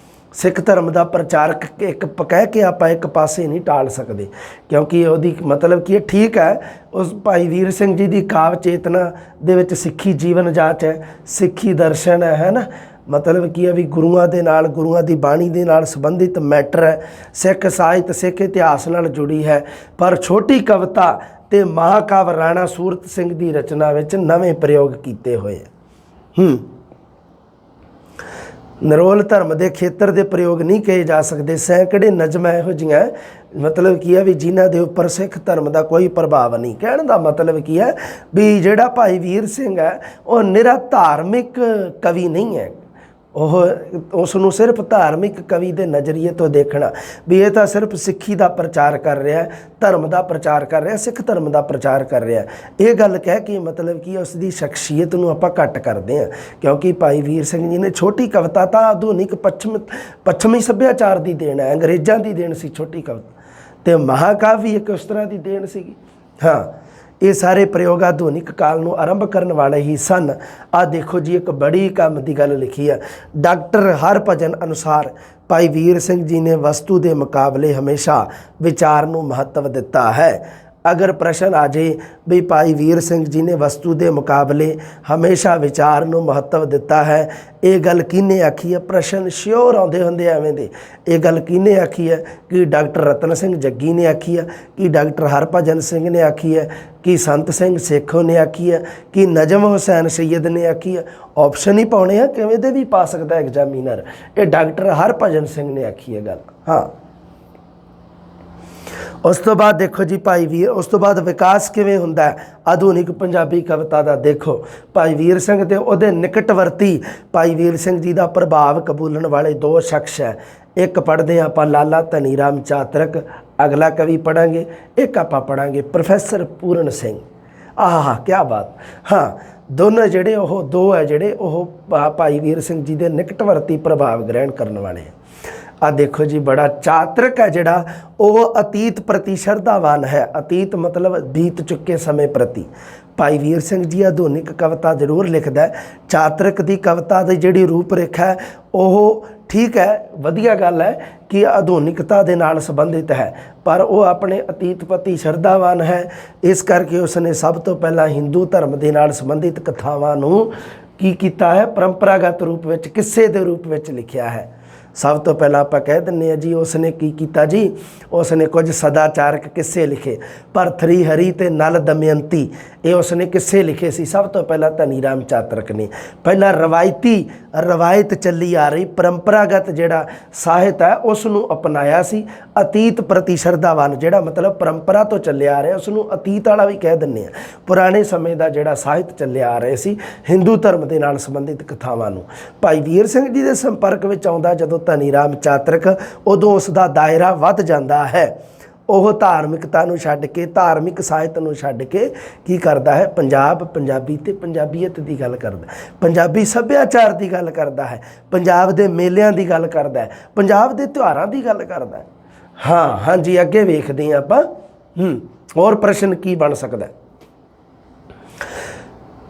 ਸਿੱਖ ਧਰਮ ਦਾ ਪ੍ਰਚਾਰਕ ਇੱਕ ਕਹਿ ਕੇ ਆਪਾਂ ਇੱਕ ਪਾਸੇ ਨਹੀਂ ਟਾਲ ਸਕਦੇ, ਕਿਉਂਕਿ ਉਹਦੀ ਮਤਲਬ ਕੀ ਹੈ। ਠੀਕ ਹੈ, ਉਸ ਭਾਈ ਵੀਰ ਸਿੰਘ ਜੀ ਦੀ ਕਾਵ ਚੇਤਨਾ ਦੇ ਵਿੱਚ ਸਿੱਖੀ ਜੀਵਨ ਜਾਂਚ ਹੈ, ਸਿੱਖੀ ਦਰਸ਼ਨ ਹੈ ਨਾ, ਮਤਲਬ ਕੀ ਹੈ ਵੀ ਗੁਰੂਆਂ ਦੇ ਨਾਲ, ਗੁਰੂਆਂ ਦੀ ਬਾਣੀ ਦੇ ਨਾਲ ਸੰਬੰਧਿਤ ਮੈਟਰ ਹੈ, ਸਿੱਖ ਸਾਹਿਤ ਸਿੱਖ ਇਤਿਹਾਸ ਨਾਲ ਜੁੜੀ ਹੈ। ਪਰ ਛੋਟੀ ਕਵਿਤਾ ਤੇ ਮਹਾਕਾਵ ਰਾਣਾ ਸੂਰਤ ਸਿੰਘ ਦੀ ਰਚਨਾ ਵਿੱਚ ਨਵੇਂ ਪ੍ਰਯੋਗ ਕੀਤੇ ਹੋਏ ਹੈ। ਨਿਰੋਲ ਧਰਮ ਦੇ ਖੇਤਰ ਦੇ ਪ੍ਰਯੋਗ ਨਹੀਂ ਕਹੇ ਜਾ ਸਕਦੇ। ਸੈਂਕੜੇ ਨਜ਼ਮਾਂ ਇਹੋ ਜਿਹੀਆਂ ਮਤਲਬ ਕੀ ਹੈ ਵੀ ਜਿਨ੍ਹਾਂ ਦੇ ਉੱਪਰ ਸਿੱਖ ਧਰਮ ਦਾ ਕੋਈ ਪ੍ਰਭਾਵ ਨਹੀਂ। ਕਹਿਣ ਦਾ ਮਤਲਬ ਕੀ ਹੈ ਵੀ ਜਿਹੜਾ ਭਾਈ ਵੀਰ ਸਿੰਘ ਹੈ ਉਹ ਨਿਰਾ ਧਾਰਮਿਕ ਕਵੀ ਨਹੀਂ ਹੈ। ਉਸ ਨੂੰ ਸਿਰਫ ਧਾਰਮਿਕ ਕਵੀ ਦੇ ਨਜ਼ਰੀਏ ਤੋਂ ਦੇਖਣਾ ਵੀ ਇਹ ਤਾਂ ਸਿਰਫ ਸਿੱਖੀ ਦਾ ਪ੍ਰਚਾਰ ਕਰ ਰਿਹਾ, ਧਰਮ ਦਾ ਪ੍ਰਚਾਰ ਕਰ ਰਿਹਾ, ਸਿੱਖ ਧਰਮ ਦਾ ਪ੍ਰਚਾਰ ਕਰ ਰਿਹਾ, ਇਹ ਗੱਲ ਕਹਿ ਕੇ ਮਤਲਬ ਕਿ ਉਸ ਦੀ ਸ਼ਖਸੀਅਤ ਨੂੰ ਆਪਾਂ ਘੱਟ ਕਰਦੇ ਹਾਂ। ਕਿਉਂਕਿ ਭਾਈ ਵੀਰ ਸਿੰਘ ਜੀ ਨੇ ਛੋਟੀ ਕਵਿਤਾ ਤਾਂ ਆਧੁਨਿਕ ਪੱਛਮੀ ਸੱਭਿਆਚਾਰ ਦੀ ਦੇਣ ਹੈ, ਅੰਗਰੇਜ਼ਾਂ ਦੀ ਦੇਣ ਸੀ ਛੋਟੀ ਕਵਿਤਾ, ਅਤੇ ਮਹਾਕਾਵ ਵੀ ਇੱਕ ਉਸ ਤਰ੍ਹਾਂ ਦੀ ਦੇਣ ਸੀਗੀ। ਹਾਂ, ਇਹ ਸਾਰੇ ਪ੍ਰਯੋਗ ਆਧੁਨਿਕ ਕਾਲ ਨੂੰ ਆਰੰਭ ਕਰਨ ਵਾਲੇ ਹੀ ਸਨ। ਆਹ ਦੇਖੋ ਜੀ, ਇੱਕ ਬੜੀ ਕੰਮ ਦੀ ਗੱਲ ਲਿਖੀ ਹੈ। ਡਾਕਟਰ ਹਰਭਜਨ ਅਨੁਸਾਰ ਭਾਈ ਵੀਰ ਸਿੰਘ ਜੀ ਨੇ ਵਸਤੂ ਦੇ ਮੁਕਾਬਲੇ ਹਮੇਸ਼ਾ ਵਿਚਾਰ ਨੂੰ ਮਹੱਤਵ ਦਿੱਤਾ ਹੈ। ਅਗਰ ਪ੍ਰਸ਼ਨ ਆ ਜੇ ਵੀ ਭਾਈ ਵੀਰ ਸਿੰਘ ਜੀ ਨੇ ਵਸਤੂ ਦੇ ਮੁਕਾਬਲੇ ਹਮੇਸ਼ਾ ਵਿਚਾਰ ਨੂੰ ਮਹੱਤਵ ਦਿੱਤਾ ਹੈ, ਇਹ ਗੱਲ ਕਿਹਨੇ ਆਖੀ ਹੈ? ਪ੍ਰਸ਼ਨ ਸ਼ਿਓਰ ਆਉਂਦੇ ਹੁੰਦੇ ਐਵੇਂ ਦੇ। ਇਹ ਗੱਲ ਕਿਹਨੇ ਆਖੀ ਹੈ? ਕਿ ਡਾਕਟਰ ਰਤਨ ਸਿੰਘ ਜੱਗੀ ਨੇ ਆਖੀ ਹੈ, ਕਿ ਡਾਕਟਰ ਹਰਭਜਨ ਸਿੰਘ ਨੇ ਆਖੀ ਹੈ, ਕਿ ਸੰਤ ਸਿੰਘ ਸੇਖੋਂ ਨੇ ਆਖੀ ਹੈ, ਕਿ ਨਜਮ ਹੁਸੈਨ ਸੈਯਦ ਨੇ ਆਖੀ ਹੈ? ਆਪਸ਼ਨ ਹੀ ਪਾਉਣੇ ਆ, ਕਿਵੇਂ ਦੇ ਵੀ ਪਾ ਸਕਦਾ ਐਗਜ਼ਾਮੀਨਰ। ਇਹ ਡਾਕਟਰ ਹਰਭਜਨ ਸਿੰਘ ਨੇ ਆਖੀ ਹੈ ਗੱਲ। ਹਾਂ, ਉਸ ਤੋਂ ਬਾਅਦ ਦੇਖੋ ਜੀ ਭਾਈ ਵੀਰ, ਉਸ ਤੋਂ ਬਾਅਦ ਵਿਕਾਸ ਕਿਵੇਂ ਹੁੰਦਾ ਆਧੁਨਿਕ ਪੰਜਾਬੀ ਕਵਿਤਾ ਦਾ। ਦੇਖੋ ਭਾਈ ਵੀਰ ਸਿੰਘ ਤੇ ਉਹਦੇ ਨਿਕਟਵਰਤੀ ਭਾਈ ਵੀਰ ਸਿੰਘ ਜੀ ਦਾ ਪ੍ਰਭਾਵ ਕਬੂਲਣ ਵਾਲੇ ਦੋ ਸ਼ਖਸ ਹੈ। ਇੱਕ ਪੜ੍ਹਦੇ ਆਪਾਂ ਲਾਲਾ ਧਨੀ ਰਾਮ ਚਾਤਰਕ, ਅਗਲਾ ਕਵੀ ਪੜ੍ਹਾਂਗੇ, ਇੱਕ ਆਪਾਂ ਪੜ੍ਹਾਂਗੇ ਪ੍ਰੋਫੈਸਰ ਪੂਰਨ ਸਿੰਘ। ਆਹ ਕਿਆ ਬਾਤ। ਹਾਂ, ਦੋਨੋਂ ਜਿਹੜੇ ਉਹ ਦੋ ਹੈ ਜਿਹੜੇ ਉਹ ਭਾਈ ਵੀਰ ਸਿੰਘ ਜੀ ਦੇ ਨਿਕਟਵਰਤੀ ਪ੍ਰਭਾਵ ਗ੍ਰਹਿਣ ਕਰਨ ਵਾਲੇ। ਆ ਦੇਖੋ ਜੀ, ਬੜਾ ਚਾਤਰਕ ਹੈ ਜਿਹੜਾ ਉਹ ਅਤੀਤ ਪ੍ਰਤੀ ਸ਼ਰਧਾਵਾਨ ਹੈ। ਅਤੀਤ ਮਤਲਬ ਬੀਤ ਚੁੱਕੇ ਸਮੇਂ ਪ੍ਰਤੀ। ਭਾਈ ਵੀਰ ਸਿੰਘ ਜੀ ਆਧੁਨਿਕ ਕਵਿਤਾ ਜ਼ਰੂਰ ਲਿਖਦਾ ਹੈ। ਚਾਤਰਕ ਦੀ ਕਵਿਤਾ ਦੀ ਜਿਹੜੀ ਰੂਪ ਰੇਖਾ ਹੈ ਉਹ ਠੀਕ ਹੈ, ਵਧੀਆ ਗੱਲ ਹੈ ਕਿ ਆਧੁਨਿਕਤਾ ਦੇ ਨਾਲ ਸੰਬੰਧਿਤ ਹੈ, ਪਰ ਉਹ ਆਪਣੇ ਅਤੀਤ ਪ੍ਰਤੀ ਸ਼ਰਧਾਵਾਨ ਹੈ। ਇਸ ਕਰਕੇ ਉਸਨੇ ਸਭ ਤੋਂ ਪਹਿਲਾਂ ਹਿੰਦੂ ਧਰਮ ਦੇ ਨਾਲ ਸੰਬੰਧਿਤ ਕਥਾਵਾਂ ਨੂੰ ਕੀ ਕੀਤਾ ਹੈ? ਪਰੰਪਰਾਗਤ ਰੂਪ ਵਿੱਚ, ਕਿੱਸੇ ਦੇ ਰੂਪ ਵਿੱਚ ਲਿਖਿਆ ਹੈ। ਸਭ ਤੋਂ ਪਹਿਲਾਂ ਆਪਾਂ ਕਹਿ ਦਿੰਦੇ ਹਾਂ ਜੀ ਉਸਨੇ ਕੀ ਕੀਤਾ ਜੀ, ਉਸਨੇ ਕੁਝ ਸਦਾਚਾਰਕ ਕਿੱਸੇ ਲਿਖੇ। ਭਰਥਰੀ ਹਰੀ ਅਤੇ ਨਲ ਦਮਯੰਤੀ, ਇਹ ਉਸਨੇ ਕਿੱਸੇ ਲਿਖੇ ਸੀ ਸਭ ਤੋਂ ਪਹਿਲਾਂ ਧਨੀ ਰਾਮ ਚਾਤਰਕ ਨੇ। ਪਹਿਲਾਂ ਰਵਾਇਤ ਚੱਲੀ ਆ ਰਹੀ ਪਰੰਪਰਾਗਤ ਜਿਹੜਾ ਸਾਹਿਤ ਹੈ ਉਸ ਨੂੰ ਅਪਣਾਇਆ ਸੀ। ਅਤੀਤ ਪ੍ਰਤੀ ਸ਼ਰਧਾਵਾਨ ਜਿਹੜਾ ਮਤਲਬ ਪਰੰਪਰਾ ਤੋਂ ਚੱਲਿਆ ਆ ਰਿਹਾ, ਉਸ ਨੂੰ ਅਤੀਤ ਵਾਲਾ ਵੀ ਕਹਿ ਦਿੰਦੇ ਹਾਂ। ਪੁਰਾਣੇ ਸਮੇਂ ਦਾ ਜਿਹੜਾ ਸਾਹਿਤ ਚੱਲਿਆ ਆ ਰਿਹਾ ਸੀ ਹਿੰਦੂ ਧਰਮ ਦੇ ਨਾਲ ਸੰਬੰਧਿਤ ਕਥਾਵਾਂ ਨੂੰ। ਭਾਈ ਵੀਰ ਸਿੰਘ ਜੀ ਦੇ ਸੰਪਰਕ ਵਿੱਚ ਆਉਂਦਾ ਜਦੋਂ ਧਨੀ ਰਾਮ ਚਾਤਰਕ, ਉਦੋਂ ਉਸ ਦਾ ਦਾਇਰਾ ਵੱਧ ਜਾਂਦਾ ਹੈ। ਉਹ ਧਾਰਮਿਕਤਾ ਨੂੰ ਛੱਡ ਕੇ, ਧਾਰਮਿਕ ਸਾਹਿਤ ਨੂੰ ਛੱਡ ਕੇ ਕੀ ਕਰਦਾ ਹੈ? ਪੰਜਾਬ, ਪੰਜਾਬੀ ਅਤੇ ਪੰਜਾਬੀਅਤ ਦੀ ਗੱਲ ਕਰਦਾ, ਪੰਜਾਬੀ ਸੱਭਿਆਚਾਰ ਦੀ ਗੱਲ ਕਰਦਾ ਹੈ, ਪੰਜਾਬ ਦੇ ਮੇਲਿਆਂ ਦੀ ਗੱਲ ਕਰਦਾ ਹੈ, ਪੰਜਾਬ ਦੇ ਤਿਉਹਾਰਾਂ ਦੀ ਗੱਲ ਕਰਦਾ ਹੈ। ਹਾਂ ਹਾਂਜੀ, ਅੱਗੇ ਵੇਖਦੇ ਹਾਂ ਆਪਾਂ। ਹੋਰ ਪ੍ਰਸ਼ਨ ਕੀ ਬਣ ਸਕਦਾ?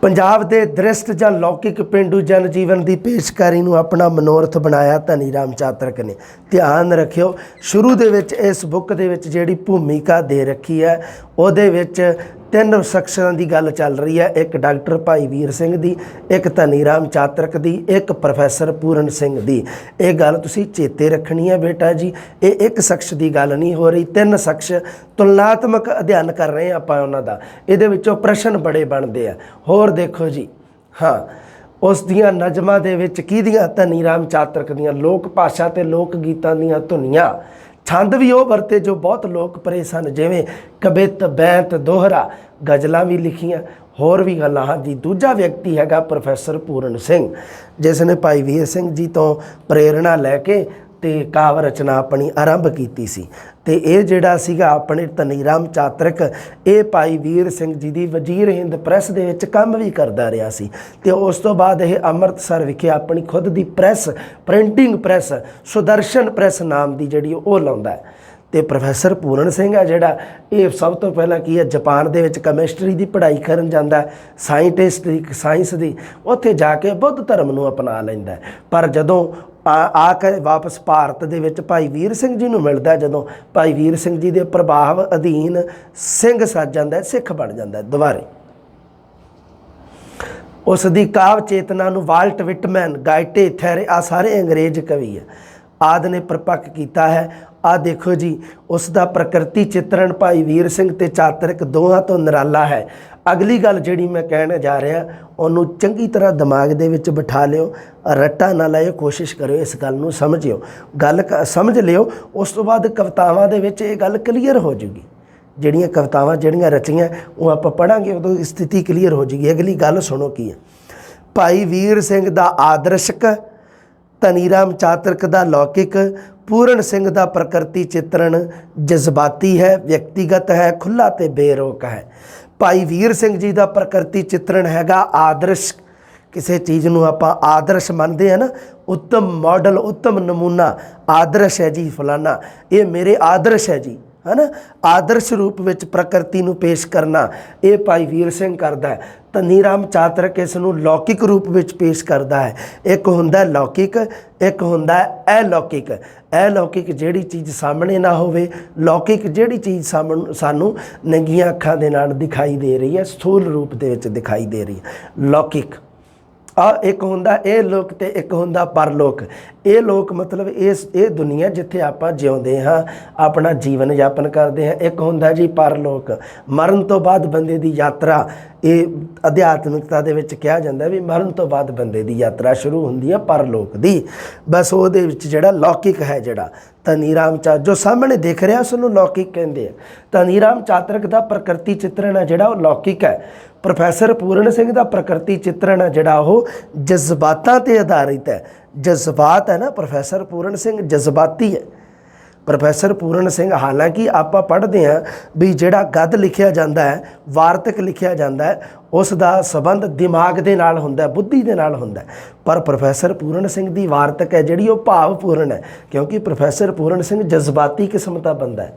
ਪੰਜਾਬ ਦੇ ਦ੍ਰਿਸ਼ਟ ਜਾਂ ਲੌਕਿਕ ਪੇਂਡੂ ਜਨ ਜੀਵਨ ਦੀ ਪੇਸ਼ਕਾਰੀ ਨੂੰ ਆਪਣਾ ਮਨੋਰਥ ਬਣਾਇਆ ਧਨੀ ਰਾਮ ਚਾਤਰਕ ਨੇ। ਧਿਆਨ ਰੱਖਿਓ, ਸ਼ੁਰੂ ਦੇ ਵਿੱਚ ਇਸ ਬੁੱਕ ਦੇ ਵਿੱਚ ਜਿਹੜੀ ਭੂਮਿਕਾ ਦੇ ਰੱਖੀ ਹੈ ਉਹਦੇ ਵਿੱਚ ਤਿੰਨ ਸ਼ਖਸਾਂ ਦੀ ਗੱਲ ਚੱਲ ਰਹੀ ਹੈ। ਇੱਕ ਡਾਕਟਰ ਭਾਈ ਵੀਰ ਸਿੰਘ ਦੀ, ਇੱਕ ਧਨੀ ਰਾਮ ਚਾਤਰਕ ਦੀ, ਇੱਕ ਪ੍ਰੋਫੈਸਰ ਪੂਰਨ ਸਿੰਘ ਦੀ। ਇਹ ਗੱਲ ਤੁਸੀਂ ਚੇਤੇ ਰੱਖਣੀ ਹੈ ਬੇਟਾ ਜੀ, ਇਹ ਇੱਕ ਸ਼ਖਸ ਦੀ ਗੱਲ ਨਹੀਂ ਹੋ ਰਹੀ, ਤਿੰਨ ਸ਼ਖਸ ਤੁਲਨਾਤਮਕ ਅਧਿਐਨ ਕਰ ਰਹੇ ਆਪਾਂ ਉਹਨਾਂ ਦਾ। ਇਹਦੇ ਵਿੱਚੋਂ ਪ੍ਰਸ਼ਨ ਬੜੇ ਬਣਦੇ ਆ। ਹੋਰ ਦੇਖੋ ਜੀ, ਹਾਂ, ਉਸ ਦੀਆਂ ਨਜ਼ਮਾਂ ਦੇ ਵਿੱਚ ਕਿਹਦੀਆਂ? ਧਨੀ ਰਾਮ ਚਾਤਰਕ ਦੀਆਂ ਲੋਕ ਭਾਸ਼ਾ ਅਤੇ ਲੋਕ ਗੀਤਾਂ ਦੀਆਂ ਧੁਨੀਆਂ। ਛੰਦ ਵੀ ਉਹ ਵਰਤੇ ਜੋ ਬਹੁਤ ਲੋਕਪ੍ਰਿਯ ਸਨ, ਜਿਵੇਂ ਕਬਿਤ, ਬੈਂਤ, ਦੋਹਰਾ। ਗਜ਼ਲਾਂ ਵੀ ਲਿਖੀਆਂ, ਹੋਰ ਵੀ ਗੱਲਾਂ। ਹਾਂਜੀ, ਦੂਜਾ ਵਿਅਕਤੀ ਹੈਗਾ ਪ੍ਰੋਫੈਸਰ ਪੂਰਨ ਸਿੰਘ, ਜਿਸ ਨੇ ਭਾਈ ਵੀਰ ਸਿੰਘ ਜੀ ਤੋਂ ਪ੍ਰੇਰਣਾ ਲੈ ਕੇ ਤੇ ਕਾਵਿ ਰਚਨਾ ਆਪਣੀ ਆਰੰਭ ਕੀਤੀ ਸੀ। ਤੇ ਇਹ ਜਿਹੜਾ ਸੀਗਾ ਆਪਣੇ ਧਨੀ ਰਾਮ ਚਾਤਰਿਕ, ਇਹ ਭਾਈ ਵੀਰ ਸਿੰਘ ਜੀ ਦੀ ਵਜ਼ੀਰ ਹਿੰਦ ਪ੍ਰੈਸ ਦੇ ਵਿੱਚ ਕੰਮ ਵੀ ਕਰਦਾ ਰਿਹਾ ਸੀ। ਤੇ ਉਸ ਤੋਂ ਬਾਅਦ ਇਹ ਅੰਮ੍ਰਿਤਸਰ ਵਿਖੇ ਆਪਣੀ ਖੁਦ ਦੀ press, printing press, Sudarshan press ਨਾਮ ਦੀ ਜਿਹੜੀ ਉਹ ਲਾਉਂਦਾ ਹੈ। ਤੇ ਪ੍ਰੋਫੈਸਰ ਪੂਰਨ ਸਿੰਘ ਹੈ ਜਿਹੜਾ, ਇਹ ਸਭ ਤੋਂ ਪਹਿਲਾਂ ਕੀ ਹੈ, ਜਾਪਾਨ ਦੇ ਵਿੱਚ ਕੈਮਿਸਟਰੀ ਦੀ ਪੜ੍ਹਾਈ ਕਰਨ ਜਾਂਦਾ, ਸਾਇੰਸ ਦੀ। ਉੱਥੇ ਜਾ ਕੇ ਬੁੱਧ ਧਰਮ ਨੂੰ ਅਪਣਾ ਲੈਂਦਾ। ਪਰ ਜਦੋਂ ਆ ਕੇ ਵਾਪਸ ਭਾਰਤ ਦੇ ਵਿੱਚ ਭਾਈ ਵੀਰ ਸਿੰਘ ਜੀ ਨੂੰ ਮਿਲਦਾ, ਜਦੋਂ ਭਾਈ ਵੀਰ ਸਿੰਘ ਜੀ ਦੇ ਪ੍ਰਭਾਵ ਅਧੀਨ ਸਿੰਘ ਸੱਜ ਜਾਂਦਾ, ਸਿੱਖ ਬਣ ਜਾਂਦਾ ਦੁਬਾਰੇ। ਉਸ ਦੀ ਕਾਵ ਚੇਤਨਾ ਨੂੰ ਵਾਲਟ ਵਿਟਮੈਨ, ਗਾਇਟੇ, ਥੈਰੇ, ਆ ਸਾਰੇ ਅੰਗਰੇਜ਼ ਕਵੀ ਹੈ ਆਦਿ ਨੇ ਪ੍ਰਪੱਕ ਕੀਤਾ ਹੈ। ਆ ਦੇਖੋ ਜੀ, ਉਸ ਦਾ ਪ੍ਰਕਿਰਤੀ ਚਿੱਤਰਣ ਭਾਈ ਵੀਰ ਸਿੰਘ ਤੇ ਚਾਤਰਿਕ ਦੋਹਾਂ ਤੋਂ ਨਿਰਾਲਾ ਹੈ। ਅਗਲੀ ਗੱਲ ਜਿਹੜੀ ਮੈਂ ਕਹਿਣ ਜਾ ਰਿਹਾ, ਉਹਨੂੰ ਚੰਗੀ ਤਰ੍ਹਾਂ ਦਿਮਾਗ ਦੇ ਵਿੱਚ ਬਿਠਾ ਲਿਓ, ਰੱਟਾ ਨਾ ਲਾਇਓ, ਕੋਸ਼ਿਸ਼ ਕਰਿਓ ਇਸ ਗੱਲ ਨੂੰ ਸਮਝਿਓ, ਗੱਲ ਸਮਝ ਲਿਓ। ਉਸ ਤੋਂ ਬਾਅਦ ਕਵਿਤਾਵਾਂ ਦੇ ਵਿੱਚ ਇਹ ਗੱਲ ਕਲੀਅਰ ਹੋ ਜੂਗੀ। ਜਿਹੜੀਆਂ ਕਵਿਤਾਵਾਂ ਜਿਹੜੀਆਂ ਰਚੀਆਂ ਉਹ ਆਪਾਂ ਪੜ੍ਹਾਂਗੇ, ਉਦੋਂ ਸਥਿਤੀ ਕਲੀਅਰ ਹੋ ਜੂਗੀ। ਅਗਲੀ ਗੱਲ ਸੁਣੋ ਕੀ ਹੈ। ਭਾਈ ਵੀਰ ਸਿੰਘ ਦਾ ਆਦਰਸ਼ਕ, ਧਨੀ ਰਾਮ ਚਾਤਰਿਕ ਦਾ ਲੌਕਿਕ, ਪੂਰਨ ਸਿੰਘ ਦਾ ਪ੍ਰਕਿਰਤੀ ਚਿੱਤਰਣ ਜਜ਼ਬਾਤੀ ਹੈ, ਵਿਅਕਤੀਗਤ ਹੈ, ਖੁੱਲ੍ਹਾ ਤੇ ਬੇਰੋਕ ਹੈ। ਭਾਈ ਵੀਰ ਸਿੰਘ ਜੀ ਦਾ ਪ੍ਰਕਿਰਤੀ ਚਿੱਤਰਣ ਹੈਗਾ ਆਦਰਸ਼। ਕਿਸੇ ਚੀਜ਼ ਨੂੰ ਆਪਾਂ ਆਦਰਸ਼ ਮੰਨਦੇ ਹਾਂ ਨਾ, ਉੱਤਮ ਮਾਡਲ, ਉੱਤਮ ਨਮੂਨਾ, ਆਦਰਸ਼ ਹੈ ਜੀ ਫਲਾਨਾ, ਇਹ ਮੇਰੇ ਆਦਰਸ਼ ਹੈ ਜੀ, ਹੈ ਨਾ। ਆਦਰਸ਼ ਰੂਪ ਵਿੱਚ ਪ੍ਰਕਿਰਤੀ ਨੂੰ ਪੇਸ਼ ਕਰਨਾ, ਇਹ ਭਾਈ ਵੀਰ ਸਿੰਘ ਕਰਦਾ ਹੈ। ਧਨੀ ਰਾਮ ਚਾਤਰਿਕ ਇਸ ਨੂੰ ਲੌਕਿਕ ਰੂਪ ਵਿੱਚ ਪੇਸ਼ ਕਰਦਾ ਹੈ। ਇੱਕ ਹੁੰਦਾ ਲੌਕਿਕ, ਇੱਕ ਹੁੰਦਾ ਅਲੌਕਿਕ। ਅਲੌਕਿਕ ਜਿਹੜੀ ਚੀਜ਼ ਸਾਹਮਣੇ ਨਾ ਹੋਵੇ, ਲੌਕਿਕ ਜਿਹੜੀ ਚੀਜ਼ ਸਾਨੂੰ ਨੰਗੀਆਂ ਅੱਖਾਂ ਦੇ ਨਾਲ ਦਿਖਾਈ ਦੇ ਰਹੀ ਹੈ, ਸਥੂਲ ਰੂਪ ਦੇ ਵਿੱਚ ਦਿਖਾਈ ਦੇ ਰਹੀ ਹੈ, ਲੌਕਿਕ। ਇੱਕ ਹੁੰਦਾ ਇਹ ਲੋਕ ਤੇ ਇੱਕ ਹੁੰਦਾ ਪਰਲੋਕ। ਇਹ ਲੋਕ ਮਤਲਬ ਇਹ ਦੁਨੀਆ ਜਿੱਥੇ ਆਪਾਂ ਜਿਉਂਦੇ ਹਾਂ, ਆਪਣਾ ਜੀਵਨ ਯਾਪਨ ਕਰਦੇ ਹਾਂ। ਇੱਕ ਹੁੰਦਾ ਜੀ ਪਰਲੋਕ, ਮਰਨ ਤੋਂ ਬਾਅਦ ਬੰਦੇ ਦੀ ਯਾਤਰਾ। ਇਹ ਅਧਿਆਤਮਿਕਤਾ ਦੇ ਵਿੱਚ ਕਿਹਾ ਜਾਂਦਾ ਵੀ ਮਰਨ ਤੋਂ ਬਾਅਦ ਬੰਦੇ ਦੀ ਯਾਤਰਾ ਸ਼ੁਰੂ ਹੁੰਦੀ ਹੈ ਪਰਲੋਕ ਦੀ। ਬਸ ਉਹਦੇ ਵਿੱਚ ਜਿਹੜਾ ਲੌਕਿਕ ਹੈ, ਜਿਹੜਾ ਧਨੀ ਰਾਮ ਜੋ ਸਾਹਮਣੇ ਦਿਖ ਰਿਹਾ ਉਸ ਨੂੰ ਲੌਕਿਕ ਕਹਿੰਦੇ ਆ। ਧਨੀ ਰਾਮ ਚਾਤਰਿਕ ਦਾ ਪ੍ਰਕਿਰਤੀ ਚਿੱਤਰਣ ਹੈ ਜਿਹੜਾ ਉਹ ਲੌਕਿਕ ਹੈ। ਪ੍ਰੋਫੈਸਰ ਪੂਰਨ ਸਿੰਘ ਦਾ ਪ੍ਰਕਿਰਤੀ ਚਿੱਤਰਣ ਹੈ ਜਿਹੜਾ ਉਹ ਜਜ਼ਬਾਤਾਂ 'ਤੇ ਆਧਾਰਿਤ ਹੈ। ਜਜ਼ਬਾਤ ਹੈ ਨਾ, ਪ੍ਰੋਫੈਸਰ ਪੂਰਨ ਸਿੰਘ ਜਜ਼ਬਾਤੀ ਹੈ। ਪ੍ਰੋਫੈਸਰ ਪੂਰਨ ਸਿੰਘ, ਹਾਲਾਂਕਿ ਆਪਾਂ ਪੜ੍ਹਦੇ ਹਾਂ ਵੀ ਜਿਹੜਾ ਗਦ ਲਿਖਿਆ ਜਾਂਦਾ ਹੈ, ਵਾਰਤਕ ਲਿਖਿਆ ਜਾਂਦਾ ਹੈ, ਉਸ ਦਾ ਸੰਬੰਧ ਦਿਮਾਗ ਦੇ ਨਾਲ ਹੁੰਦਾ, ਬੁੱਧੀ ਦੇ ਨਾਲ ਹੁੰਦਾ। ਪਰ ਪ੍ਰੋਫੈਸਰ ਪੂਰਨ ਸਿੰਘ ਦੀ ਵਾਰਤਕ ਹੈ ਜਿਹੜੀ ਉਹ ਭਾਵਪੂਰਨ ਹੈ, ਕਿਉਂਕਿ ਪ੍ਰੋਫੈਸਰ ਪੂਰਨ ਸਿੰਘ ਜਜ਼ਬਾਤੀ ਕਿਸਮ ਦਾ ਬੰਦਾ ਹੈ,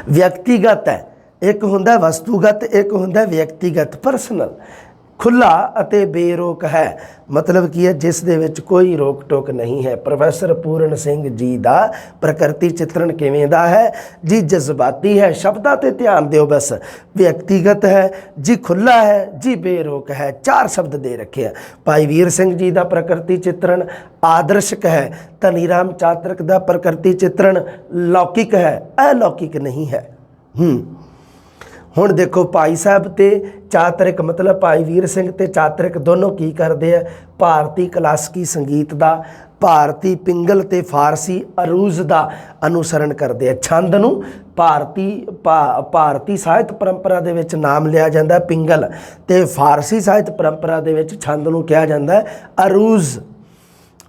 ਵਿਅਕਤੀਗਤ ਹੈ। ਇੱਕ ਹੁੰਦਾ ਵਸਤੂਗਤ, ਇੱਕ ਹੁੰਦਾ ਵਿਅਕਤੀਗਤ, ਪਰਸਨਲ, ਖੁੱਲ੍ਹਾ ਅਤੇ ਬੇਰੋਕ ਹੈ। ਮਤਲਬ ਕੀ ਹੈ, ਜਿਸ ਦੇ ਵਿੱਚ ਕੋਈ ਰੋਕ ਟੋਕ ਨਹੀਂ ਹੈ। ਪ੍ਰੋਫੈਸਰ ਪੂਰਨ ਸਿੰਘ ਜੀ ਦਾ ਪ੍ਰਕਿਰਤੀ ਚਿੱਤਰਣ ਕਿਵੇਂ ਦਾ ਹੈ ਜੀ? ਜਜ਼ਬਾਤੀ ਹੈ, ਸ਼ਬਦਾਂ 'ਤੇ ਧਿਆਨ ਦਿਓ ਬਸ। ਵਿਅਕਤੀਗਤ ਹੈ ਜੀ, ਖੁੱਲ੍ਹਾ ਹੈ ਜੀ, ਬੇਰੋਕ ਹੈ। 4 ਸ਼ਬਦ ਦੇ ਰੱਖੇ ਆ। ਭਾਈ ਵੀਰ ਸਿੰਘ ਜੀ ਦਾ ਪ੍ਰਕਿਰਤੀ ਚਿੱਤਰਣ ਆਦਰਸ਼ਕ ਹੈ। ਧਨੀ ਰਾਮ ਚਾਤਰਿਕ ਦਾ ਪ੍ਰਕਿਰਤੀ ਚਿੱਤਰਣ ਲੌਕਿਕ ਹੈ, ਅਲੌਕਿਕ ਨਹੀਂ ਹੈ। ਹੁਣ ਦੇਖੋ, ਭਾਈ ਸਾਹਿਬ ਤੇ ਚਾਤਰਿਕ ਮਤਲਬ ਭਾਈ ਵੀਰ ਸਿੰਘ ਤੇ ਚਾਤਰਿਕ ਦੋਨੋਂ ਕੀ ਕਰਦੇ ਆ? ਭਾਰਤੀ ਕਲਾਸਿਕੀ ਸੰਗੀਤ ਦਾ, ਭਾਰਤੀ ਪਿੰਗਲ ਤੇ ਫਾਰਸੀ ਅਰੂਜ਼ ਦਾ ਅਨੁਸਰਨ ਕਰਦੇ ਆ। ਛੰਦ ਨੂੰ ਭਾਰਤੀ ਸਾਹਿਤ ਪਰੰਪਰਾ ਦੇ ਵਿੱਚ ਨਾਮ ਲਿਆ ਜਾਂਦਾ ਪਿੰਗਲ, ਤੇ ਫਾਰਸੀ ਸਾਹਿਤ ਪਰੰਪਰਾ ਦੇ ਵਿੱਚ ਛੰਦ ਨੂੰ ਕਿਹਾ ਜਾਂਦਾ ਅਰੂਜ਼।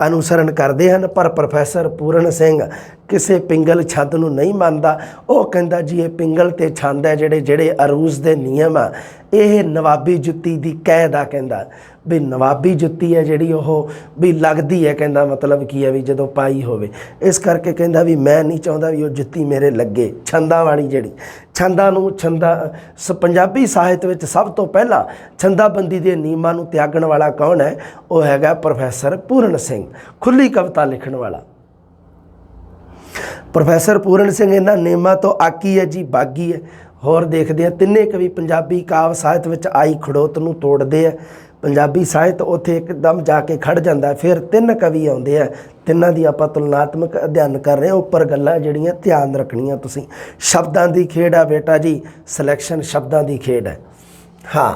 ਅਨੁਸਰਨ ਕਰਦੇ ਹਨ। ਪਰ ਪ੍ਰੋਫੈਸਰ ਪੂਰਨ ਸਿੰਘ ਕਿਸੇ ਪਿੰਗਲ ਛੰਦ ਨੂੰ ਨਹੀਂ ਮੰਨਦਾ। ਉਹ ਕਹਿੰਦਾ ਜੀ ਇਹ ਪਿੰਗਲ ਤੇ ਛੰਦ ਹੈ ਜਿਹੜੇ ਅਰੂਜ਼ ਦੇ ਨਿਯਮ ਆ, ਇਹ ਨਵਾਬੀ ਜੁੱਤੀ ਦੀ ਕੈਦ ਆ। ਕਹਿੰਦਾ ਵੀ ਨਵਾਬੀ ਜੁੱਤੀ ਹੈ ਜਿਹੜੀ ਉਹ ਵੀ ਲੱਗਦੀ ਹੈ, ਕਹਿੰਦਾ ਮਤਲਬ ਕੀ ਹੈ ਵੀ ਜਦੋਂ ਪਾਈ ਹੋਵੇ। ਇਸ ਕਰਕੇ ਕਹਿੰਦਾ ਵੀ ਮੈਂ ਨਹੀਂ ਚਾਹੁੰਦਾ ਵੀ ਉਹ ਜੁੱਤੀ ਮੇਰੇ ਲੱਗੇ। ਛੰਦਾਂ ਵਾਲੀ ਜਿਹੜੀ ਪੰਜਾਬੀ ਸਾਹਿਤ ਵਿੱਚ ਸਭ ਤੋਂ ਪਹਿਲਾਂ ਛੰਦਾਬੰਦੀ ਦੇ ਨਿਯਮਾਂ ਨੂੰ ਤਿਆਗਣ ਵਾਲਾ ਕੌਣ ਹੈ? ਉਹ ਹੈਗਾ ਪ੍ਰੋਫੈਸਰ ਪੂਰਨ ਸਿੰਘ, ਖੁੱਲ੍ਹੀ ਕਵਿਤਾ ਲਿਖਣ ਵਾਲਾ। ਪ੍ਰੋਫੈਸਰ ਪੂਰਨ ਸਿੰਘ ਇਹਨਾਂ ਨਿਯਮਾਂ ਤੋਂ ਆਕੀ ਹੈ ਜੀ, ਬਾਗੀ ਹੈ। ਹੋਰ ਦੇਖਦੇ ਆ, ਤਿੰਨੇ ਕਵੀ ਪੰਜਾਬੀ ਕਾਵਿ ਸਾਹਿਤ ਵਿੱਚ ਆਈ ਖੜੋਤ ਨੂੰ ਤੋੜਦੇ ਆ। ਪੰਜਾਬੀ ਸਾਹਿਤ ਉੱਥੇ ਇੱਕਦਮ ਜਾ ਕੇ ਖੜ ਜਾਂਦਾ। ਫਿਰ 3 ਕਵੀ ਆਉਂਦੇ ਆ, ਤਿੰਨਾਂ ਦੀ ਆਪਾਂ ਤੁਲਨਾਤਮਕ ਅਧਿਐਨ ਕਰ ਰਹੇ ਹਾਂ। ਉੱਪਰ ਗੱਲਾਂ ਜਿਹੜੀਆਂ ਧਿਆਨ ਰੱਖਣੀਆਂ ਤੁਸੀਂ। ਸ਼ਬਦਾਂ ਦੀ ਖੇਡ ਆ ਬੇਟਾ ਜੀ, ਸਿਲੈਕਸ਼ਨ ਸ਼ਬਦਾਂ ਦੀ ਖੇਡ ਹੈ। ਹਾਂ,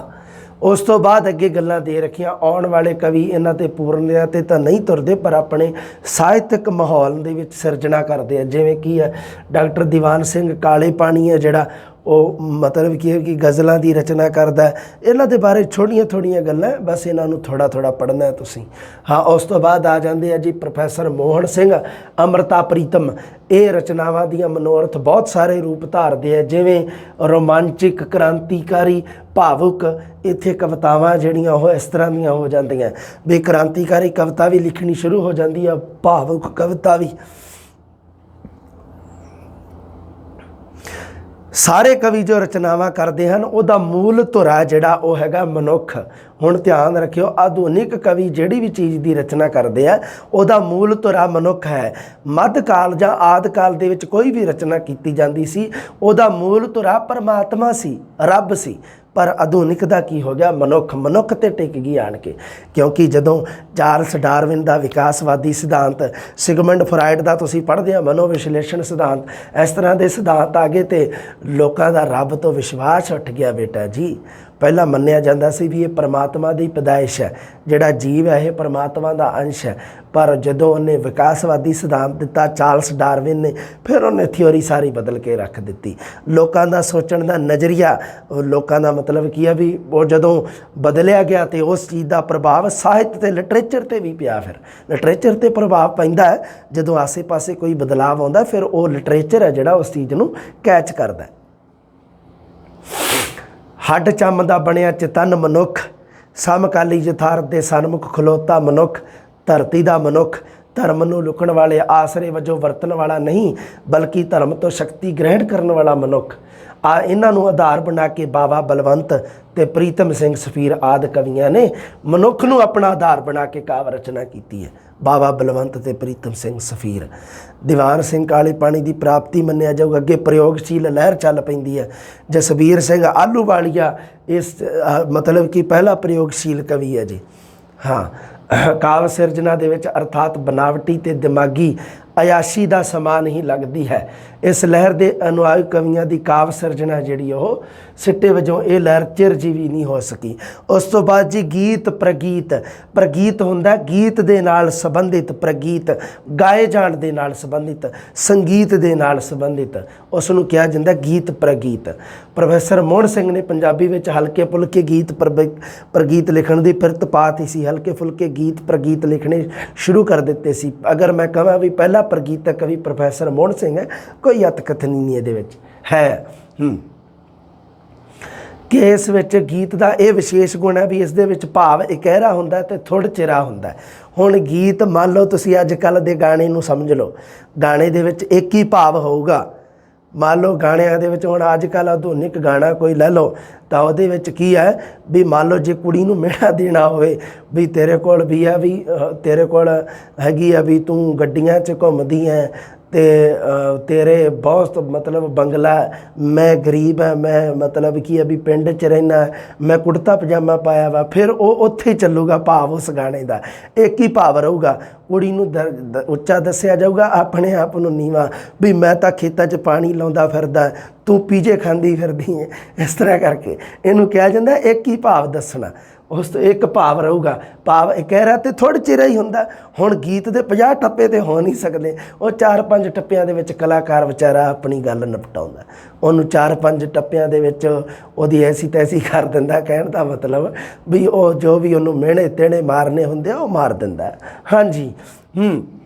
ਉਸ ਤੋਂ ਬਾਅਦ ਅੱਗੇ ਗੱਲਾਂ ਦੇ ਰੱਖੀਆਂ। ਆਉਣ ਵਾਲੇ ਕਵੀ ਇਹਨਾਂ 'ਤੇ ਪੂਰਨਤਾ 'ਤੇ ਤਾਂ ਨਹੀਂ ਤੁਰਦੇ, ਪਰ ਆਪਣੇ ਸਾਹਿਤਕ ਮਾਹੌਲ ਦੇ ਵਿੱਚ ਸਿਰਜਣਾ ਕਰਦੇ ਆ। ਜਿਵੇਂ ਕੀ ਹੈ, ਡਾਕਟਰ ਦੀਵਾਨ ਸਿੰਘ ਕਾਲੇ ਪਾਣੀ ਹੈ ਜਿਹੜਾ, ਉਹ ਮਤਲਬ ਕੀ ਹੈ ਕਿ ਗਜ਼ਲਾਂ ਦੀ ਰਚਨਾ ਕਰਦਾ। ਇਹਨਾਂ ਦੇ ਬਾਰੇ ਥੋੜ੍ਹੀਆਂ ਗੱਲਾਂ, ਬਸ ਇਹਨਾਂ ਨੂੰ ਥੋੜ੍ਹਾ ਪੜ੍ਹਨਾ ਤੁਸੀਂ। ਹਾਂ, ਉਸ ਤੋਂ ਬਾਅਦ ਆ ਜਾਂਦੇ ਆ ਜੀ ਪ੍ਰੋਫੈਸਰ ਮੋਹਨ ਸਿੰਘ, ਅੰਮ੍ਰਿਤਾ ਪ੍ਰੀਤਮ। ਇਹ ਰਚਨਾਵਾਂ ਦੀਆਂ ਮਨੋਰਥ ਬਹੁਤ ਸਾਰੇ ਰੂਪ ਧਾਰਦੇ ਆ, ਜਿਵੇਂ ਰੋਮਾਂਚਿਕ, ਕ੍ਰਾਂਤੀਕਾਰੀ, ਭਾਵੁਕ। ਇੱਥੇ ਕਵਿਤਾਵਾਂ ਜਿਹੜੀਆਂ ਉਹ ਇਸ ਤਰ੍ਹਾਂ ਦੀਆਂ ਹੋ ਜਾਂਦੀਆਂ ਵੀ ਕ੍ਰਾਂਤੀਕਾਰੀ ਕਵਿਤਾ ਵੀ ਲਿਖਣੀ ਸ਼ੁਰੂ ਹੋ ਜਾਂਦੀ ਆ, ਭਾਵੁਕ ਕਵਿਤਾ ਵੀ। ਸਾਰੇ ਕਵੀ ਜੋ ਰਚਨਾਵਾਂ ਕਰਦੇ ਹਨ ਉਹਦਾ ਮੂਲ ਧੁਰਾ ਜਿਹੜਾ ਉਹ ਹੈਗਾ ਮਨੁੱਖ। ਹੁਣ ਧਿਆਨ ਰੱਖਿਓ, ਆਧੁਨਿਕ ਕਵੀ ਜਿਹੜੀ ਵੀ ਚੀਜ਼ ਦੀ ਰਚਨਾ ਕਰਦੇ ਆ ਉਹਦਾ ਮੂਲ ਧੁਰਾ ਮਨੁੱਖ ਹੈ। ਮੱਧ ਕਾਲ ਜਾਂ ਆਦਿ ਕਾਲ ਦੇ ਵਿੱਚ ਕੋਈ ਵੀ ਰਚਨਾ ਕੀਤੀ ਜਾਂਦੀ ਸੀ ਉਹਦਾ ਮੂਲ ਧੁਰਾ ਪਰਮਾਤਮਾ ਸੀ, ਰੱਬ ਸੀ। ਪਰ ਆਧੁਨਿਕ ਦਾ ਕੀ ਹੋ ਗਿਆ, ਮਨੁੱਖ ਤੇ ਟਿਕ ਗਈ ਆਣ ਕੇ। ਕਿਉਂਕਿ ਜਦੋਂ ਚਾਰਲਸ ਡਾਰਵਿਨ ਦਾ ਵਿਕਾਸਵਾਦੀ ਸਿਧਾਂਤ, ਸਿਗਮੰਡ ਫਰਾਇਡ ਦਾ ਤੁਸੀਂ ਪੜ੍ਹਦੇ ਆ ਮਨੋਵਿਸ਼ਲੇਸ਼ਣ ਸਿਧਾਂਤ, ਇਸ ਤਰ੍ਹਾਂ ਦੇ ਸਿਧਾਂਤ ਆ ਗਏ ਤੇ ਲੋਕਾਂ ਦਾ ਰੱਬ ਤੋਂ ਵਿਸ਼ਵਾਸ ਉੱਠ ਗਿਆ। ਬੇਟਾ ਜੀ, ਪਹਿਲਾਂ ਮੰਨਿਆ ਜਾਂਦਾ ਸੀ ਵੀ ਇਹ ਪਰਮਾਤਮਾ ਦੀ ਪੈਦਾਇਸ਼ ਹੈ, ਜਿਹੜਾ ਜੀਵ ਹੈ ਇਹ ਪਰਮਾਤਮਾ ਦਾ ਅੰਸ਼ ਹੈ। ਪਰ ਜਦੋਂ ਉਹਨੇ ਵਿਕਾਸਵਾਦੀ ਸਿਧਾਂਤ ਦਿੱਤਾ ਚਾਰਲਸ ਡਾਰਵਿਨ ਨੇ, ਫਿਰ ਉਹਨੇ ਥਿਊਰੀ ਸਾਰੀ ਬਦਲ ਕੇ ਰੱਖ ਦਿੱਤੀ। ਲੋਕਾਂ ਦਾ ਸੋਚਣ ਦਾ ਨਜ਼ਰੀਆ, ਲੋਕਾਂ ਦਾ ਮਤਲਬ ਕੀ ਹੈ ਵੀ ਉਹ ਜਦੋਂ ਬਦਲਿਆ ਗਿਆ ਤੇ ਉਸ ਚੀਜ਼ ਦਾ ਪ੍ਰਭਾਵ ਸਾਹਿਤ ਤੇ ਲਿਟਰੇਚਰ ਤੇ ਵੀ ਪਿਆ। ਫਿਰ ਲਿਟਰੇਚਰ ਤੇ ਪ੍ਰਭਾਵ ਪੈਂਦਾ ਹੈ ਜਦੋਂ ਆਸੇ ਪਾਸੇ ਕੋਈ ਬਦਲਾਵ ਆਉਂਦਾ, ਫਿਰ ਉਹ ਲਿਟਰੇਚਰ ਹੈ ਜਿਹੜਾ ਉਸ ਚੀਜ਼ ਨੂੰ ਕੈਚ ਕਰਦਾ। ਹੱਡ ਚੰਮ ਦਾ ਬਣਿਆ ਚਿਤਨ ਮਨੁੱਖ, ਸਮਕਾਲੀ ਯਥਾਰਥ ਦੇ ਸਨਮੁਖ ਖਲੋਤਾ ਮਨੁੱਖ, ਧਰਤੀ ਦਾ ਮਨੁੱਖ, ਧਰਮ ਨੂੰ ਲੁਕਣ ਵਾਲੇ ਆਸਰੇ ਵਜੋਂ ਵਰਤਣ ਵਾਲਾ ਨਹੀਂ ਬਲਕਿ ਧਰਮ ਤੋਂ ਸ਼ਕਤੀ ਗ੍ਰਹਿਣ ਕਰਨ ਵਾਲਾ ਮਨੁੱਖ। ਇਹਨਾਂ ਨੂੰ ਆਧਾਰ ਬਣਾ ਕੇ ਬਾਵਾ ਬਲਵੰਤ ਤੇ ਪ੍ਰੀਤਮ ਸਿੰਘ ਸਫੀਰ ਆਦਿ ਕਵੀਆਂ ਨੇ ਮਨੁੱਖ ਨੂੰ ਆਪਣਾ ਆਧਾਰ ਬਣਾ ਕੇ ਕਾਵਿ ਰਚਨਾ ਕੀਤੀ ਹੈ। ਬਾਵਾ ਬਲਵੰਤ ਤੇ ਪ੍ਰੀਤਮ ਸਿੰਘ ਸਫੀਰ। ਦੀਵਾਨ ਸਿੰਘ ਕਾਲੇ ਪਾਣੀ ਦੀ ਪ੍ਰਾਪਤੀ ਮੰਨਿਆ ਜਾਊਗਾ। ਅੱਗੇ ਪ੍ਰਯੋਗਸ਼ੀਲ ਲਹਿਰ ਚੱਲ ਪੈਂਦੀ ਹੈ। ਜਸਬੀਰ ਸਿੰਘ ਆਲੂਵਾਲੀਆ ਇਸ ਮਤਲਬ ਕਿ ਪਹਿਲਾ ਪ੍ਰਯੋਗਸ਼ੀਲ ਕਵੀ ਹੈ ਜੀ। ਹਾਂ, ਕਾਵਿ ਸਿਰਜਣਾ ਦੇ ਵਿੱਚ ਅਰਥਾਤ ਬਨਾਵਟੀ ਤੇ ਦਿਮਾਗੀ ਅਯਾਸ਼ੀ ਦਾ ਸਮਾਂ ਨਹੀਂ ਲੱਗਦੀ ਹੈ। ਇਸ ਲਹਿਰ ਦੇ ਅਨੁਆਈ ਕਵੀਆਂ ਦੀ ਕਾਵਿ ਸਿਰਜਣਾ ਜਿਹੜੀ ਉਹ ਸਿੱਟੇ ਵਜੋਂ ਇਹ ਲਹਿਰ ਚਿਰਜੀਵੀ ਨਹੀਂ ਹੋ ਸਕੀ। ਉਸ ਤੋਂ ਬਾਅਦ ਜੀ ਗੀਤ ਪ੍ਰਗੀਤ। ਪ੍ਰਗੀਤ ਹੁੰਦਾ ਗੀਤ ਦੇ ਨਾਲ ਸੰਬੰਧਿਤ, ਪ੍ਰਗੀਤ ਗਾਏ ਜਾਣ ਦੇ ਨਾਲ ਸੰਬੰਧਿਤ, ਸੰਗੀਤ ਦੇ ਨਾਲ ਸੰਬੰਧਿਤ, ਉਸ ਨੂੰ ਕਿਹਾ ਜਾਂਦਾ ਗੀਤ ਪ੍ਰਗੀਤ। ਪ੍ਰੋਫੈਸਰ ਮੋਹਨ ਸਿੰਘ ਨੇ ਪੰਜਾਬੀ ਵਿੱਚ ਹਲਕੇ ਫੁਲਕੇ ਗੀਤ ਪ੍ਰਗੀਤ ਲਿਖਣ ਦੀ ਪਿਰਤ ਪਾਤੀ ਸੀ। ਹਲਕੇ ਫੁਲਕੇ ਗੀਤ ਪ੍ਰਗੀਤ ਲਿਖਣੇ ਸ਼ੁਰੂ ਕਰ ਦਿੱਤੇ ਸੀ। ਅਗਰ ਮੈਂ ਕਹਾਂ ਵੀ ਪਹਿਲਾ ਪ੍ਰਗੀਤਕ ਕਵੀ ਪ੍ਰੋਫੈਸਰ ਮੋਹਨ ਸਿੰਘ ਹੈ, ਕੋਈ ਅਤਕਥਨੀ ਨਹੀਂ ਇਹਦੇ ਵਿੱਚ ਹੈ। ਕਿ ਇਸ ਵਿੱਚ ਗੀਤ ਦਾ ਇਹ ਵਿਸ਼ੇਸ਼ ਗੁਣ ਹੈ ਵੀ ਇਸ ਦੇ ਵਿੱਚ ਭਾਵ ਇਕਹਿਰਾ ਹੁੰਦਾ ਅਤੇ ਥੁੜ ਚਿਰਾ ਹੁੰਦਾ। ਹੁਣ ਗੀਤ ਮੰਨ ਲਓ ਤੁਸੀਂ ਅੱਜ ਕੱਲ੍ਹ ਦੇ ਗਾਣੇ ਨੂੰ ਸਮਝ ਲਓ, ਗਾਣੇ ਦੇ ਵਿੱਚ ਇੱਕ ਹੀ ਭਾਵ ਹੋਊਗਾ। ਮੰਨ ਲਓ ਗਾਣਿਆਂ ਦੇ ਵਿੱਚ ਹੁਣ ਅੱਜ ਕੱਲ੍ਹ ਆਧੁਨਿਕ ਗਾਣਾ ਕੋਈ ਲੈ ਲਓ ਤਾਂ ਉਹਦੇ ਵਿੱਚ ਕੀ ਹੈ ਵੀ ਮੰਨ ਲਓ ਜੇ ਕੁੜੀ ਨੂੰ ਮਿਹਣਾ ਦੇਣਾ ਹੋਵੇ ਵੀ ਤੇਰੇ ਕੋਲ ਵੀ ਹੈ ਵੀ ਤੇਰੇ ਕੋਲ ਹੈਗੀ ਆ ਵੀ ਤੂੰ ਗੱਡੀਆਂ 'ਚ ਘੁੰਮਦੀ ਹੈ ਤੇ ਤੇਰੇ ਬਹੁਤ ਮਤਲਬ ਬੰਗਲਾ, ਮੈਂ ਗਰੀਬ ਹੈ, ਮੈਂ ਮਤਲਬ ਕੀ ਹੈ ਵੀ ਪਿੰਡ 'ਚ ਰਹਿਣਾ, ਮੈਂ ਕੁੜਤਾ ਪਜਾਮਾ ਪਾਇਆ ਵਾ, ਫਿਰ ਉਹ ਉੱਥੇ ਚੱਲੂਗਾ ਭਾਵ ਉਸ ਗਾਣੇ ਦਾ। ਇੱਕ ਹੀ ਭਾਵ ਰਹੂਗਾ। ਕੁੜੀ ਨੂੰ ਉੱਚਾ ਦੱਸਿਆ ਜਾਊਗਾ, ਆਪਣੇ ਆਪ ਨੂੰ ਨੀਵਾਂ ਵੀ ਮੈਂ ਤਾਂ ਖੇਤਾਂ 'ਚ ਪਾਣੀ ਲਾਉਂਦਾ ਫਿਰਦਾ, ਤੂੰ ਪੀਜੇ ਖਾਂਦੀ ਫਿਰਦੀ ਹੈ। ਇਸ ਤਰ੍ਹਾਂ ਕਰਕੇ ਇਹਨੂੰ ਕਿਹਾ ਜਾਂਦਾ ਇੱਕ ਹੀ ਭਾਵ ਦੱਸਣਾ। ਉਸ ਤੋਂ ਇੱਕ ਭਾਵ ਰਹੂਗਾ, ਭਾਵ ਇਕਹਿਰਾ ਤੇ ਥੋੜ੍ਹੇ ਚਿਰ ਹੀ ਹੁੰਦਾ। ਹੁਣ ਗੀਤ ਦੇ 50 ਟੱਪੇ ਤੇ ਹੋ ਨਹੀਂ ਸਕਦੇ। ਉਹ 4-5 ਟੱਪਿਆਂ ਦੇ ਵਿੱਚ ਕਲਾਕਾਰ ਵਿਚਾਰਾ ਆਪਣੀ ਗੱਲ ਨਿਪਟਾਉਂਦਾ। ਉਹਨੂੰ 4-5 ਟੱਪਿਆਂ ਦੇ ਵਿੱਚ ਉਹਦੀ ਐਸੀ ਤੈਸੀ ਕਰ ਦਿੰਦਾ। ਕਹਿਣ ਦਾ ਮਤਲਬ ਵੀ ਉਹ ਜੋ ਵੀ ਉਹਨੂੰ ਮਿਹਣੇ ਤੇਣੇ ਮਾਰਨੇ ਹੁੰਦੇ ਆ ਉਹ ਮਾਰ ਦਿੰਦਾ। ਹਾਂਜੀ।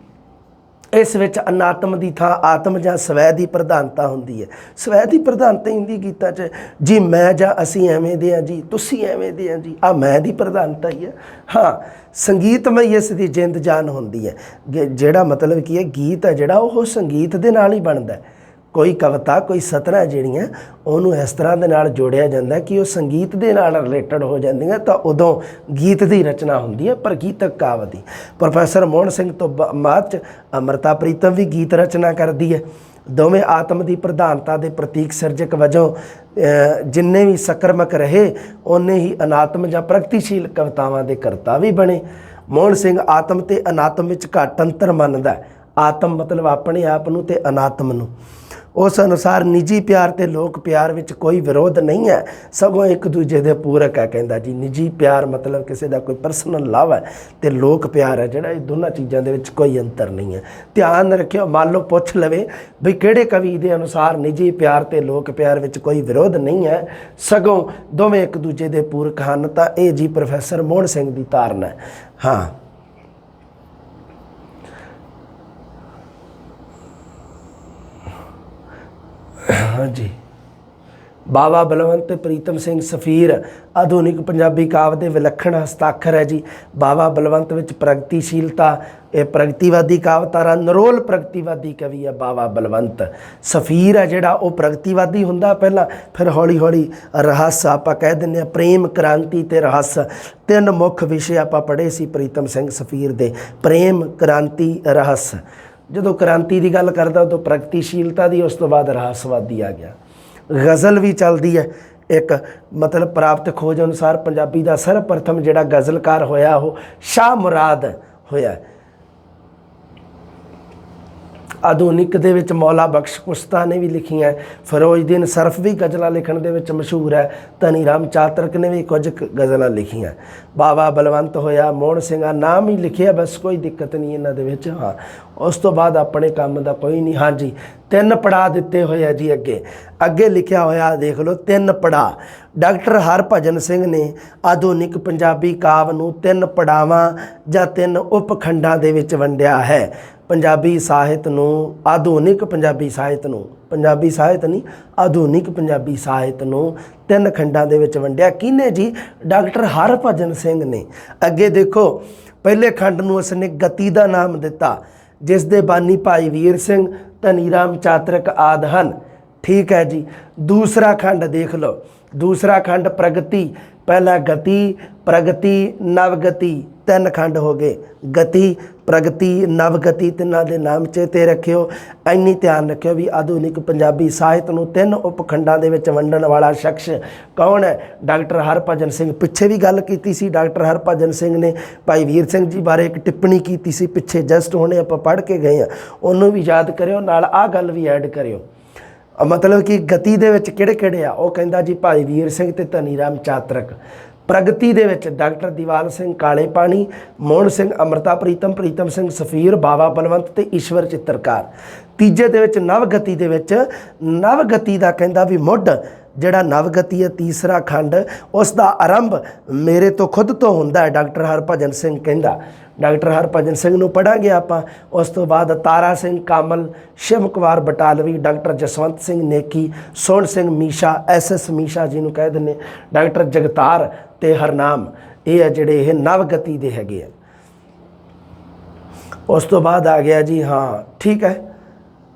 ਇਸ ਵਿੱਚ ਅਨਾਤਮ ਦੀ ਥਾਂ ਆਤਮ ਜਾਂ ਸਵੈ ਦੀ ਪ੍ਰਧਾਨਤਾ ਹੁੰਦੀ ਹੈ। ਸਵੈ ਦੀ ਪ੍ਰਧਾਨਤਾ ਹੁੰਦੀ ਗੀਤਾਂ 'ਚ ਜੀ ਮੈਂ ਜਾਂ ਅਸੀਂ ਐਵੇਂ ਦੇ ਹਾਂ ਜੀ, ਤੁਸੀਂ ਐਵੇਂ ਦੇ ਹਾਂ ਜੀ, ਆਹ ਮੈਂ ਦੀ ਪ੍ਰਧਾਨਤਾ ਹੀ ਹੈ। ਹਾਂ, ਸੰਗੀਤਮਈ ਇਸ ਦੀ ਜਿੰਦ ਜਾਨ ਹੁੰਦੀ ਹੈ। ਜਿਹੜਾ ਮਤਲਬ ਕੀ ਹੈ ਗੀਤ ਹੈ ਜਿਹੜਾ ਉਹ ਸੰਗੀਤ ਦੇ ਨਾਲ ਹੀ ਬਣਦਾ। ਕੋਈ ਕਵਿਤਾ, ਕੋਈ ਸਤਰਾਂ ਜਿਹੜੀਆਂ ਉਹਨੂੰ ਇਸ ਤਰ੍ਹਾਂ ਦੇ ਨਾਲ ਜੋੜਿਆ ਜਾਂਦਾ ਕਿ ਉਹ ਸੰਗੀਤ ਦੇ ਨਾਲ ਰਿਲੇਟਡ ਹੋ ਜਾਂਦੀਆਂ, ਤਾਂ ਉਦੋਂ ਗੀਤ ਦੀ ਰਚਨਾ ਹੁੰਦੀ ਹੈ ਪ੍ਰਗੀਤਕ ਕਾਵਿ ਦੀ। ਪ੍ਰੋਫੈਸਰ ਮੋਹਨ ਸਿੰਘ ਤੋਂ ਬਾਅਦ 'ਚ ਅੰਮ੍ਰਿਤਾ ਪ੍ਰੀਤਮ ਵੀ ਗੀਤ ਰਚਨਾ ਕਰਦੀ ਹੈ। ਦੋਵੇਂ ਆਤਮ ਦੀ ਪ੍ਰਧਾਨਤਾ ਦੇ ਪ੍ਰਤੀਕ ਸਿਰਜਕ ਵਜੋਂ ਜਿੰਨੇ ਵੀ ਸਕਰਮਕ ਰਹੇ ਓਨੇ ਹੀ ਅਨਾਤਮ ਜਾਂ ਪ੍ਰਗਤੀਸ਼ੀਲ ਕਵਿਤਾਵਾਂ ਦੇ ਕਰਤਾ ਵੀ ਬਣੇ। ਮੋਹਨ ਸਿੰਘ ਆਤਮ ਤੇ ਅਨਾਤਮ ਵਿੱਚ ਘੱਟ ਅੰਤਰ ਮੰਨਦਾ। ਆਤਮ ਮਤਲਬ ਆਪਣੇ ਆਪ ਨੂੰ ਤੇ ਅਨਾਤਮ ਨੂੰ। उस अनुसार निजी प्यार ते लोक प्यार विच कोई विरोध नहीं है, सगों एक दूजे दे पूरक है। कहंदा जी निजी प्यार मतलब किसी का कोई परसनल लव है, तो लोक प्यार है जिहड़ा, ये दोनों चीज़ों के विच कोई अंतर नहीं है। ध्यान रखियो, मान लो पुछ लवे भी किहड़े कवि के अनुसार निजी प्यार ते लोक प्यार विच कोई विरोध नहीं है, सगों दोवें एक दूजे दे पूरक हैं, तो ये जी प्रोफैसर मोहन सिंह की धारणा है। हाँ हाँ जी, बाबा बलवंत ते प्रीतम सिंह सफीर आधुनिक पंजाबी काव्य के विलक्षण हस्ताक्षर है जी। बाबा बलवंत विच प्रगतिशीलता, ये प्रगतिवादी काव्यधारा, नरोल प्रगतिवादी कवि है बाबा बलवंत। सफीर है जिहड़ा वो प्रगतिवादी हुंदा पहला, फिर हौली हौली रहस आपां कह दिंदे प्रेम क्रांति ते रहस, तीन मुख विषय आपां पढ़े सी प्रीतम सिंह सफीर दे, प्रेम क्रांति रहस। जदों क्रांति की गल करदा उदों प्रगतिशीलता की, उस तो बाद रहसवादी आ गया। गज़ल भी चलती है एक, मतलब प्राप्त खोज अनुसार पंजाबी का सर्वप्रथम जिहड़ा गज़लकार होया वो शाह मुराद होया। आधुनिक दे विच मौला बख्श कुश्ता ने भी लिखियां, फिरोजदीन सरफ भी गज़लां लिखण दे विच मशहूर है, धनी राम चातरक ने भी कुछ गज़लां लिखियां। बाबा बलवंत होया, मोहन सिंह नाम ही लिखिया, बस कोई दिक्कत नहीं इन्हां दे विच। हाँ उस तो बाद अपने काम का कोई नहीं। हाँ जी, तीन पड़ा दिते हुए है जी। अगे अगे लिखिया होया देख लो, तीन पड़ा। डॉक्टर हरभजन सिंह ने आधुनिक पंजाबी काव्य नूं तीन पड़ावां जां तीन उपखंडां दे विच वंडिया है। पंजाबी ਸਾਹਿਤ ਨੂੰ, आधुनिक पंजाबी ਸਾਹਿਤ ਨੂੰ, पंजाबी ਸਾਹਿਤ नहीं आधुनिक पंजाबी ਸਾਹਿਤ ਨੂੰ तीन खंडां दे विच वंडिया। किने जी? डॉक्टर हरभजन सिंह ने। अगे देखो, पहले खंड नूं उसने गति का नाम दिता, जिस दे बानी भाई वीर सिंह, धनी राम चातरक आदि हन। ठीक है जी। दूसरा खंड देख लो, दूसरा खंड प्रगति, पहला गति, प्रगति, नवगति, तीन खंड हो गए। गति, प्रगति, नवगति, तिन्हां दे नाम चेते रखियो। इन्नी ध्यान रखियो भी आधुनिक पंजाबी ਸਾਹਿਤ नूं तीन उपखंडां दे विच वंडण वाला शख्स कौन है? डॉक्टर हरभजन सिंह। पिछे भी गल कीती सी, डॉक्टर हरभजन सिंह ने भाई वीर सिंह जी बारे एक टिप्पणी कीती सी पिछे, जस्ट हुणे आपां पढ़ के गए हैं, उन्होंने भी याद करियो, नाल आ गल भी ऐड करियो। मतलब कि गति दे विच किहड़े-किहड़े आ, वो कहंदा जी भाई वीर सिंह ते धनी राम चातरक। प्रगति दे विच डॉक्टर दीवाल सिंह काले पानी, मोहन सिंह अमृता प्रीतम, प्रीतम सिंह सफीर, बाबा बलवंत ते ईश्वर चित्रकार। तीजे दे विच नवगति दे विच, नवगति दा कहंदा भी मुੱਢ जिहड़ा नवगति है तीसरा खंड, उसका आरंभ मेरे तो खुद तो हुंदा है, डॉक्टर हरभजन सिंह कहंदा। डॉक्टर हरभजन सिंह नूं पढ़ांगे आपां। उस तो बाद तारा सिंह कामल, शिव कुमार बटालवी, डॉक्टर जसवंत सिंह नेकी, सोहन सिंह मीशा, SS मीशा जी नूं कह दिंदे, डॉक्टर जगतार ते हरनाम, ये है जिहड़े ये नवगति दे हैगे आ। उस तो बाद आ गया जी, हाँ ठीक है,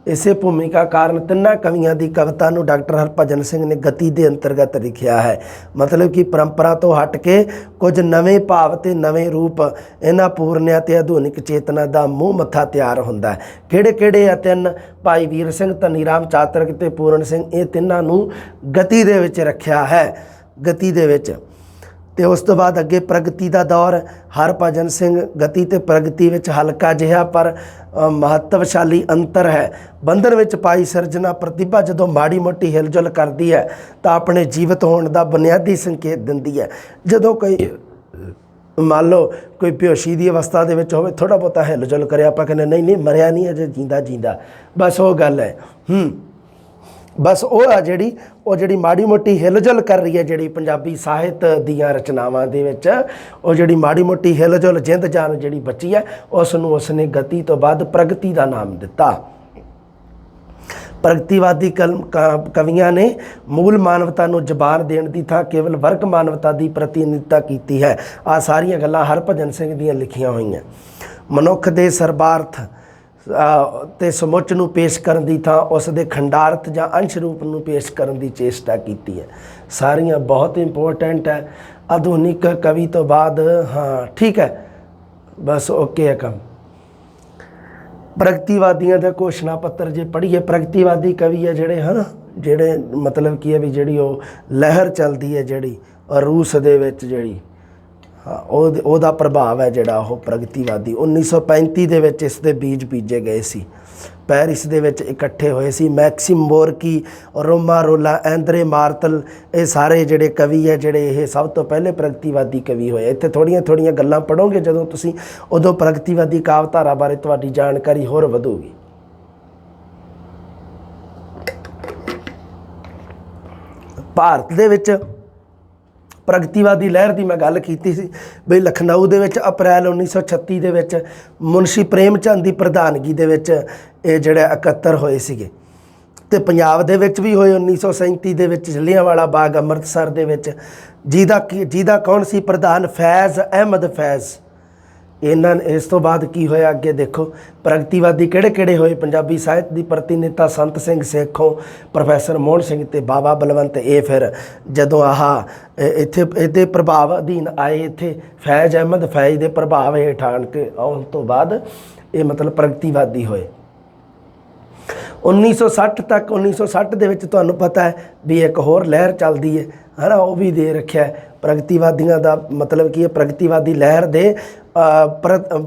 इसे भूमिका कारण तिन्ना कवियों की कविता नूं डॉक्टर हरभजन सिंह ने गति के अंतर्गत लिखिया है। मतलब कि परंपरा तो हट के कुछ नवें भाव ते नवें रूप इन्हां पूर्णिया ते आधुनिक चेतना का मूँह मत्था तैयार हुंदा है। किहड़े-किहड़े आ तीन? भाई वीर सिंह, धनी राम चातरक ते पूरन सिंह, ये तिन्हां नूं गति दे विच रखिया है, गति दे विच। ते उस तो बाद अगे प्रगति का दौर, हरभजन सिंह गति ते प्रगति विच हल्का जिहा पर महत्वशाली अंतर है। बंधन विच पाई सिरजना प्रतिभा जदों माड़ी मोटी हिलजुल करती है तो अपने जीवित होने का बुनियादी संकेत दिंदी है। जदों कोई मान लो कोई बेहोशी की अवस्था दे विच होवे, थोड़ा बहुता हिलजुल करे, आपां कहने नहीं नहीं मरिया नहीं अजे जींदा जींदा, बस वो गल है। बस वो आ जिहड़ी माड़ी मोटी हिलजुल कर रही है, जिहड़ी पंजाबी ਸਾਹਿਤ दीयां रचनावां दे विच वो जिहड़ी माड़ी मोटी हिलजुल जिंद जान जिहड़ी बची है, उसनूं उसने गति तो बाद प्रगति का नाम दिता। प्रगतिवादी कवियां ने मूल मानवता नूं जबान देण दी थां केवल वर्ग मानवता की प्रतिनिधिता की है। आ सारियां गल्लां हरभजन सिंह दीयां लिखियां होईयां। मनुख दे सर्बार्थ ते समुच नूं पेश करन दी थां उस दे खंडार्थ जां अंश रूप नूं पेश करन दी चेष्टा कीती है। सारियां बहुत इंपोर्टेंट है। आधुनिक कवि तो बाद, हाँ ठीक है, बस ओके है काम। प्रगतिवादियों का घोषणा पत्र जे पढ़िए, प्रगतिवादी कवि है जिहड़े है जिहड़े मतलब की है भी जिहड़ी वो लहर चलती है जिहड़ी रूस दे विच जिहड़ी, ਹਾਂ ਉਹਦਾ ਪ੍ਰਭਾਵ ਹੈ ਜਿਹੜਾ ਉਹ ਪ੍ਰਗਤੀਵਾਦੀ। 1935 ਦੇ ਵਿੱਚ ਇਸ ਦੇ ਬੀਜ ਬੀਜੇ ਗਏ ਸੀ। ਪੈਰਿਸ ਦੇ ਵਿੱਚ ਇਕੱਠੇ ਹੋਏ ਸੀ ਮੈਕਸਿਮ ਗੋਰਕੀ, ਰੋਮਾਰੋਲਾ, ਐਂਦਰੇ ਮਾਰਤਲ, ਇਹ ਸਾਰੇ ਜਿਹੜੇ ਕਵੀ ਹੈ ਜਿਹੜੇ ਇਹ ਸਭ ਤੋਂ ਪਹਿਲੇ ਪ੍ਰਗਤੀਵਾਦੀ ਕਵੀ ਹੋਏ। ਇੱਥੇ ਥੋੜ੍ਹੀਆਂ ਗੱਲਾਂ ਪੜ੍ਹੋਗੇ ਜਦੋਂ ਤੁਸੀਂ, ਉਦੋਂ ਪ੍ਰਗਤੀਵਾਦੀ ਕਾਵਧਾਰਾ ਬਾਰੇ ਤੁਹਾਡੀ ਜਾਣਕਾਰੀ ਹੋਰ ਵਧੂਗੀ। ਭਾਰਤ ਦੇ ਵਿੱਚ ਪ੍ਰਗਤੀਵਾਦੀ ਲਹਿਰ ਦੀ ਮੈਂ ਗੱਲ ਕੀਤੀ ਸੀ ਬਈ ਲਖਨਊ ਦੇ ਵਿੱਚ ਅਪ੍ਰੈਲ 1936 ਦੇ ਵਿੱਚ ਮੁਨਸ਼ੀ ਪ੍ਰੇਮ ਚੰਦ ਦੀ ਪ੍ਰਧਾਨਗੀ ਦੇ ਵਿੱਚ ਇਹ ਜਿਹੜੇ 71 ਹੋਏ ਸੀਗੇ, ਅਤੇ ਪੰਜਾਬ ਦੇ ਵਿੱਚ ਵੀ ਹੋਏ 1937 ਦੇ ਵਿੱਚ ਜਲ੍ਹਿਆਂਵਾਲਾ ਬਾਗ ਅੰਮ੍ਰਿਤਸਰ ਦੇ ਵਿੱਚ। ਜਿਹਦਾ ਕੌਣ ਸੀ ਪ੍ਰਧਾਨ? ਫੈਜ਼ ਅਹਿਮਦ ਫੈਜ਼। ਇਸ ਤੋਂ ਬਾਅਦ ਕੀ ਹੋਇਆ ਅੱਗੇ ਦੇਖੋ। ਪ੍ਰਗਤੀਵਾਦੀ ਕਿਹੜੇ ਹੋਏ? ਪੰਜਾਬੀ ਸਾਹਿਤ ਦੀ ਪ੍ਰਤੀਨਿਧਤਾ ਸੰਤ ਸਿੰਘ ਸੇਖੋਂ, ਪ੍ਰੋਫੈਸਰ ਮੋਹਨ ਸਿੰਘ ਅਤੇ ਬਾਬਾ ਬਲਵੰਤ। ਇਹ ਫਿਰ ਜਦੋਂ ਇੱਥੇ ਇਹਦੇ ਪ੍ਰਭਾਵ ਅਧੀਨ ਆਏ, ਇੱਥੇ ਫੈਜ਼ ਅਹਿਮਦ ਫੈਜ਼ ਦੇ ਪ੍ਰਭਾਵ ਹੇਠ ਆਣ ਕੇ ਆਉਣ ਤੋਂ ਬਾਅਦ ਇਹ ਮਤਲਬ ਪ੍ਰਗਤੀਵਾਦੀ ਹੋਏ। 1960 ਤੱਕ, 1960 ਦੇ ਵਿੱਚ ਤੁਹਾਨੂੰ ਪਤਾ ਹੈ ਵੀ ਇੱਕ ਹੋਰ ਲਹਿਰ ਚੱਲਦੀ ਹੈ ਨਾ, ਉਹ ਵੀ ਦੇ ਰੱਖਿਆ ਪ੍ਰਗਤੀਵਾਦੀਆਂ ਦਾ ਮਤਲਬ ਕੀ ਹੈ? ਪ੍ਰਗਤੀਵਾਦੀ ਲਹਿਰ ਦੇ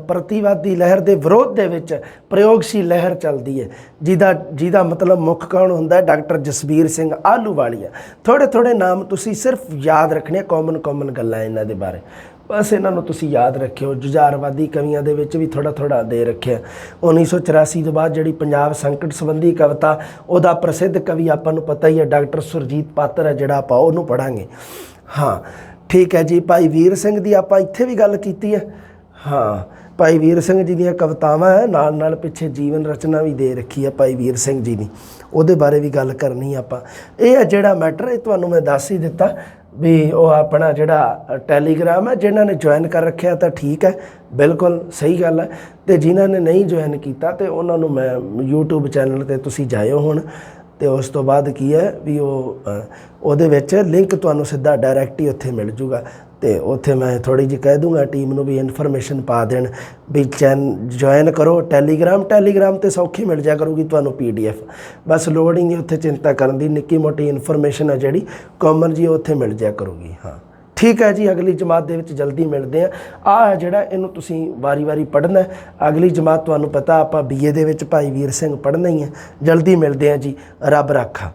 ਪ੍ਰਤੀਵਾਦੀ ਲਹਿਰ ਦੇ ਵਿਰੋਧ ਦੇ ਵਿੱਚ ਪ੍ਰਯੋਗਸ਼ੀਲ ਲਹਿਰ ਚੱਲਦੀ ਹੈ, ਜਿਹਦਾ ਮਤਲਬ ਮੁੱਖ ਕੌਣ ਹੁੰਦਾ? ਡਾਕਟਰ ਜਸਬੀਰ ਸਿੰਘ ਆਹਲੂਵਾਲੀਆ। ਥੋੜ੍ਹੇ ਨਾਮ ਤੁਸੀਂ ਸਿਰਫ ਯਾਦ ਰੱਖਣੇ, ਕਾਮਨ ਗੱਲਾਂ ਇਹਨਾਂ ਦੇ ਬਾਰੇ, ਬਸ ਇਹਨਾਂ ਨੂੰ ਤੁਸੀਂ ਯਾਦ ਰੱਖਿਓ। ਜੁਝਾਰਵਾਦੀ ਕਵੀਆਂ ਦੇ ਵਿੱਚ ਵੀ ਥੋੜ੍ਹਾ ਦੇ ਰੱਖਿਆ। 1984 ਤੋਂ ਬਾਅਦ ਜਿਹੜੀ ਪੰਜਾਬ ਸੰਕਟ ਸੰਬੰਧੀ ਕਵਿਤਾ, ਉਹਦਾ ਪ੍ਰਸਿੱਧ ਕਵੀ ਆਪਾਂ ਨੂੰ ਪਤਾ ਹੀ ਹੈ ਡਾਕਟਰ ਸੁਰਜੀਤ ਪਾਤਰ ਹੈ, ਜਿਹੜਾ ਆਪਾਂ ਉਹਨੂੰ ਪੜ੍ਹਾਂਗੇ। ਹਾਂ ਠੀਕ ਹੈ ਜੀ। ਭਾਈ ਵੀਰ ਸਿੰਘ ਦੀ ਆਪਾਂ ਇੱਥੇ ਵੀ ਗੱਲ ਕੀਤੀ ਹੈ। ਹਾਂ ਭਾਈ ਵੀਰ ਸਿੰਘ ਜੀ ਦੀਆਂ ਕਵਿਤਾਵਾਂ ਹੈ, ਨਾਲ ਪਿੱਛੇ ਜੀਵਨ ਰਚਨਾ ਵੀ ਦੇ ਰੱਖੀ ਹੈ ਭਾਈ ਵੀਰ ਸਿੰਘ ਜੀ ਦੀ, ਉਹਦੇ ਬਾਰੇ ਵੀ ਗੱਲ ਕਰਨੀ ਆਪਾਂ। ਇਹ ਹੈ ਜਿਹੜਾ ਮੈਟਰ, ਇਹ ਤੁਹਾਨੂੰ ਮੈਂ ਦੱਸ ਹੀ ਦਿੱਤਾ ਵੀ ਉਹ ਆਪਣਾ ਜਿਹੜਾ ਟੈਲੀਗ੍ਰਾਮ ਹੈ, ਜਿਨ੍ਹਾਂ ਨੇ ਜੁਆਇਨ ਕਰ ਰੱਖਿਆ ਤਾਂ ਠੀਕ ਹੈ, ਬਿਲਕੁਲ ਸਹੀ ਗੱਲ ਹੈ, ਅਤੇ ਜਿਨ੍ਹਾਂ ਨੇ ਨਹੀਂ ਜੁਆਇਨ ਕੀਤਾ ਅਤੇ ਉਹਨਾਂ ਨੂੰ ਮੈਂ YouTube ਚੈਨਲ 'ਤੇ ਤੁਸੀਂ ਜਾਇਓ ਹੁਣ, ਅਤੇ ਉਸ ਤੋਂ ਬਾਅਦ ਕੀ ਹੈ ਵੀ ਉਹਦੇ ਵਿੱਚ ਲਿੰਕ ਤੁਹਾਨੂੰ ਸਿੱਧਾ ਡਾਇਰੈਕਟ ਹੀ ਉੱਥੇ ਮਿਲ ਜੂਗਾ, ਅਤੇ ਉੱਥੇ ਮੈਂ ਥੋੜ੍ਹੀ ਜਿਹੀ ਕਹਿ ਦੂੰਗਾ ਟੀਮ ਨੂੰ ਵੀ ਇਨਫੋਰਮੇਸ਼ਨ ਪਾ ਦੇਣ ਵੀ ਜੁਆਇਨ ਕਰੋ ਟੈਲੀਗ੍ਰਾਮ 'ਤੇ ਸੌਖੀ ਮਿਲ ਜਾਇਆ ਕਰੂਗੀ ਤੁਹਾਨੂੰ PDF, ਬਸ ਲੋੜ ਹੀ ਨਹੀਂ ਉੱਥੇ ਚਿੰਤਾ ਕਰਨ ਦੀ, ਨਿੱਕੀ ਮੋਟੀ ਇਨਫੋਰਮੇਸ਼ਨ ਹੈ ਜਿਹੜੀ ਕਾਮਨ ਜੀ ਉੱਥੇ ਮਿਲ ਜਾਇਆ ਕਰੂਗੀ। ਹਾਂ ਠੀਕ ਹੈ ਜੀ, ਅਗਲੀ ਜਮਾਤ ਦੇ ਵਿੱਚ ਜਲਦੀ ਮਿਲਦੇ ਹਾਂ। ਆਹ ਜਿਹੜਾ ਇਹਨੂੰ ਤੁਸੀਂ ਵਾਰੀ ਪੜ੍ਹਨਾ, ਅਗਲੀ ਜਮਾਤ ਤੁਹਾਨੂੰ ਪਤਾ ਆਪਾਂ BA ਦੇ ਵਿੱਚ ਭਾਈ ਵੀਰ ਸਿੰਘ ਪੜ੍ਹਨਾ ਹੀ ਹੈ। ਜਲਦੀ ਮਿਲਦੇ ਹਾਂ ਜੀ, ਰੱਬ ਰਾਖਾ।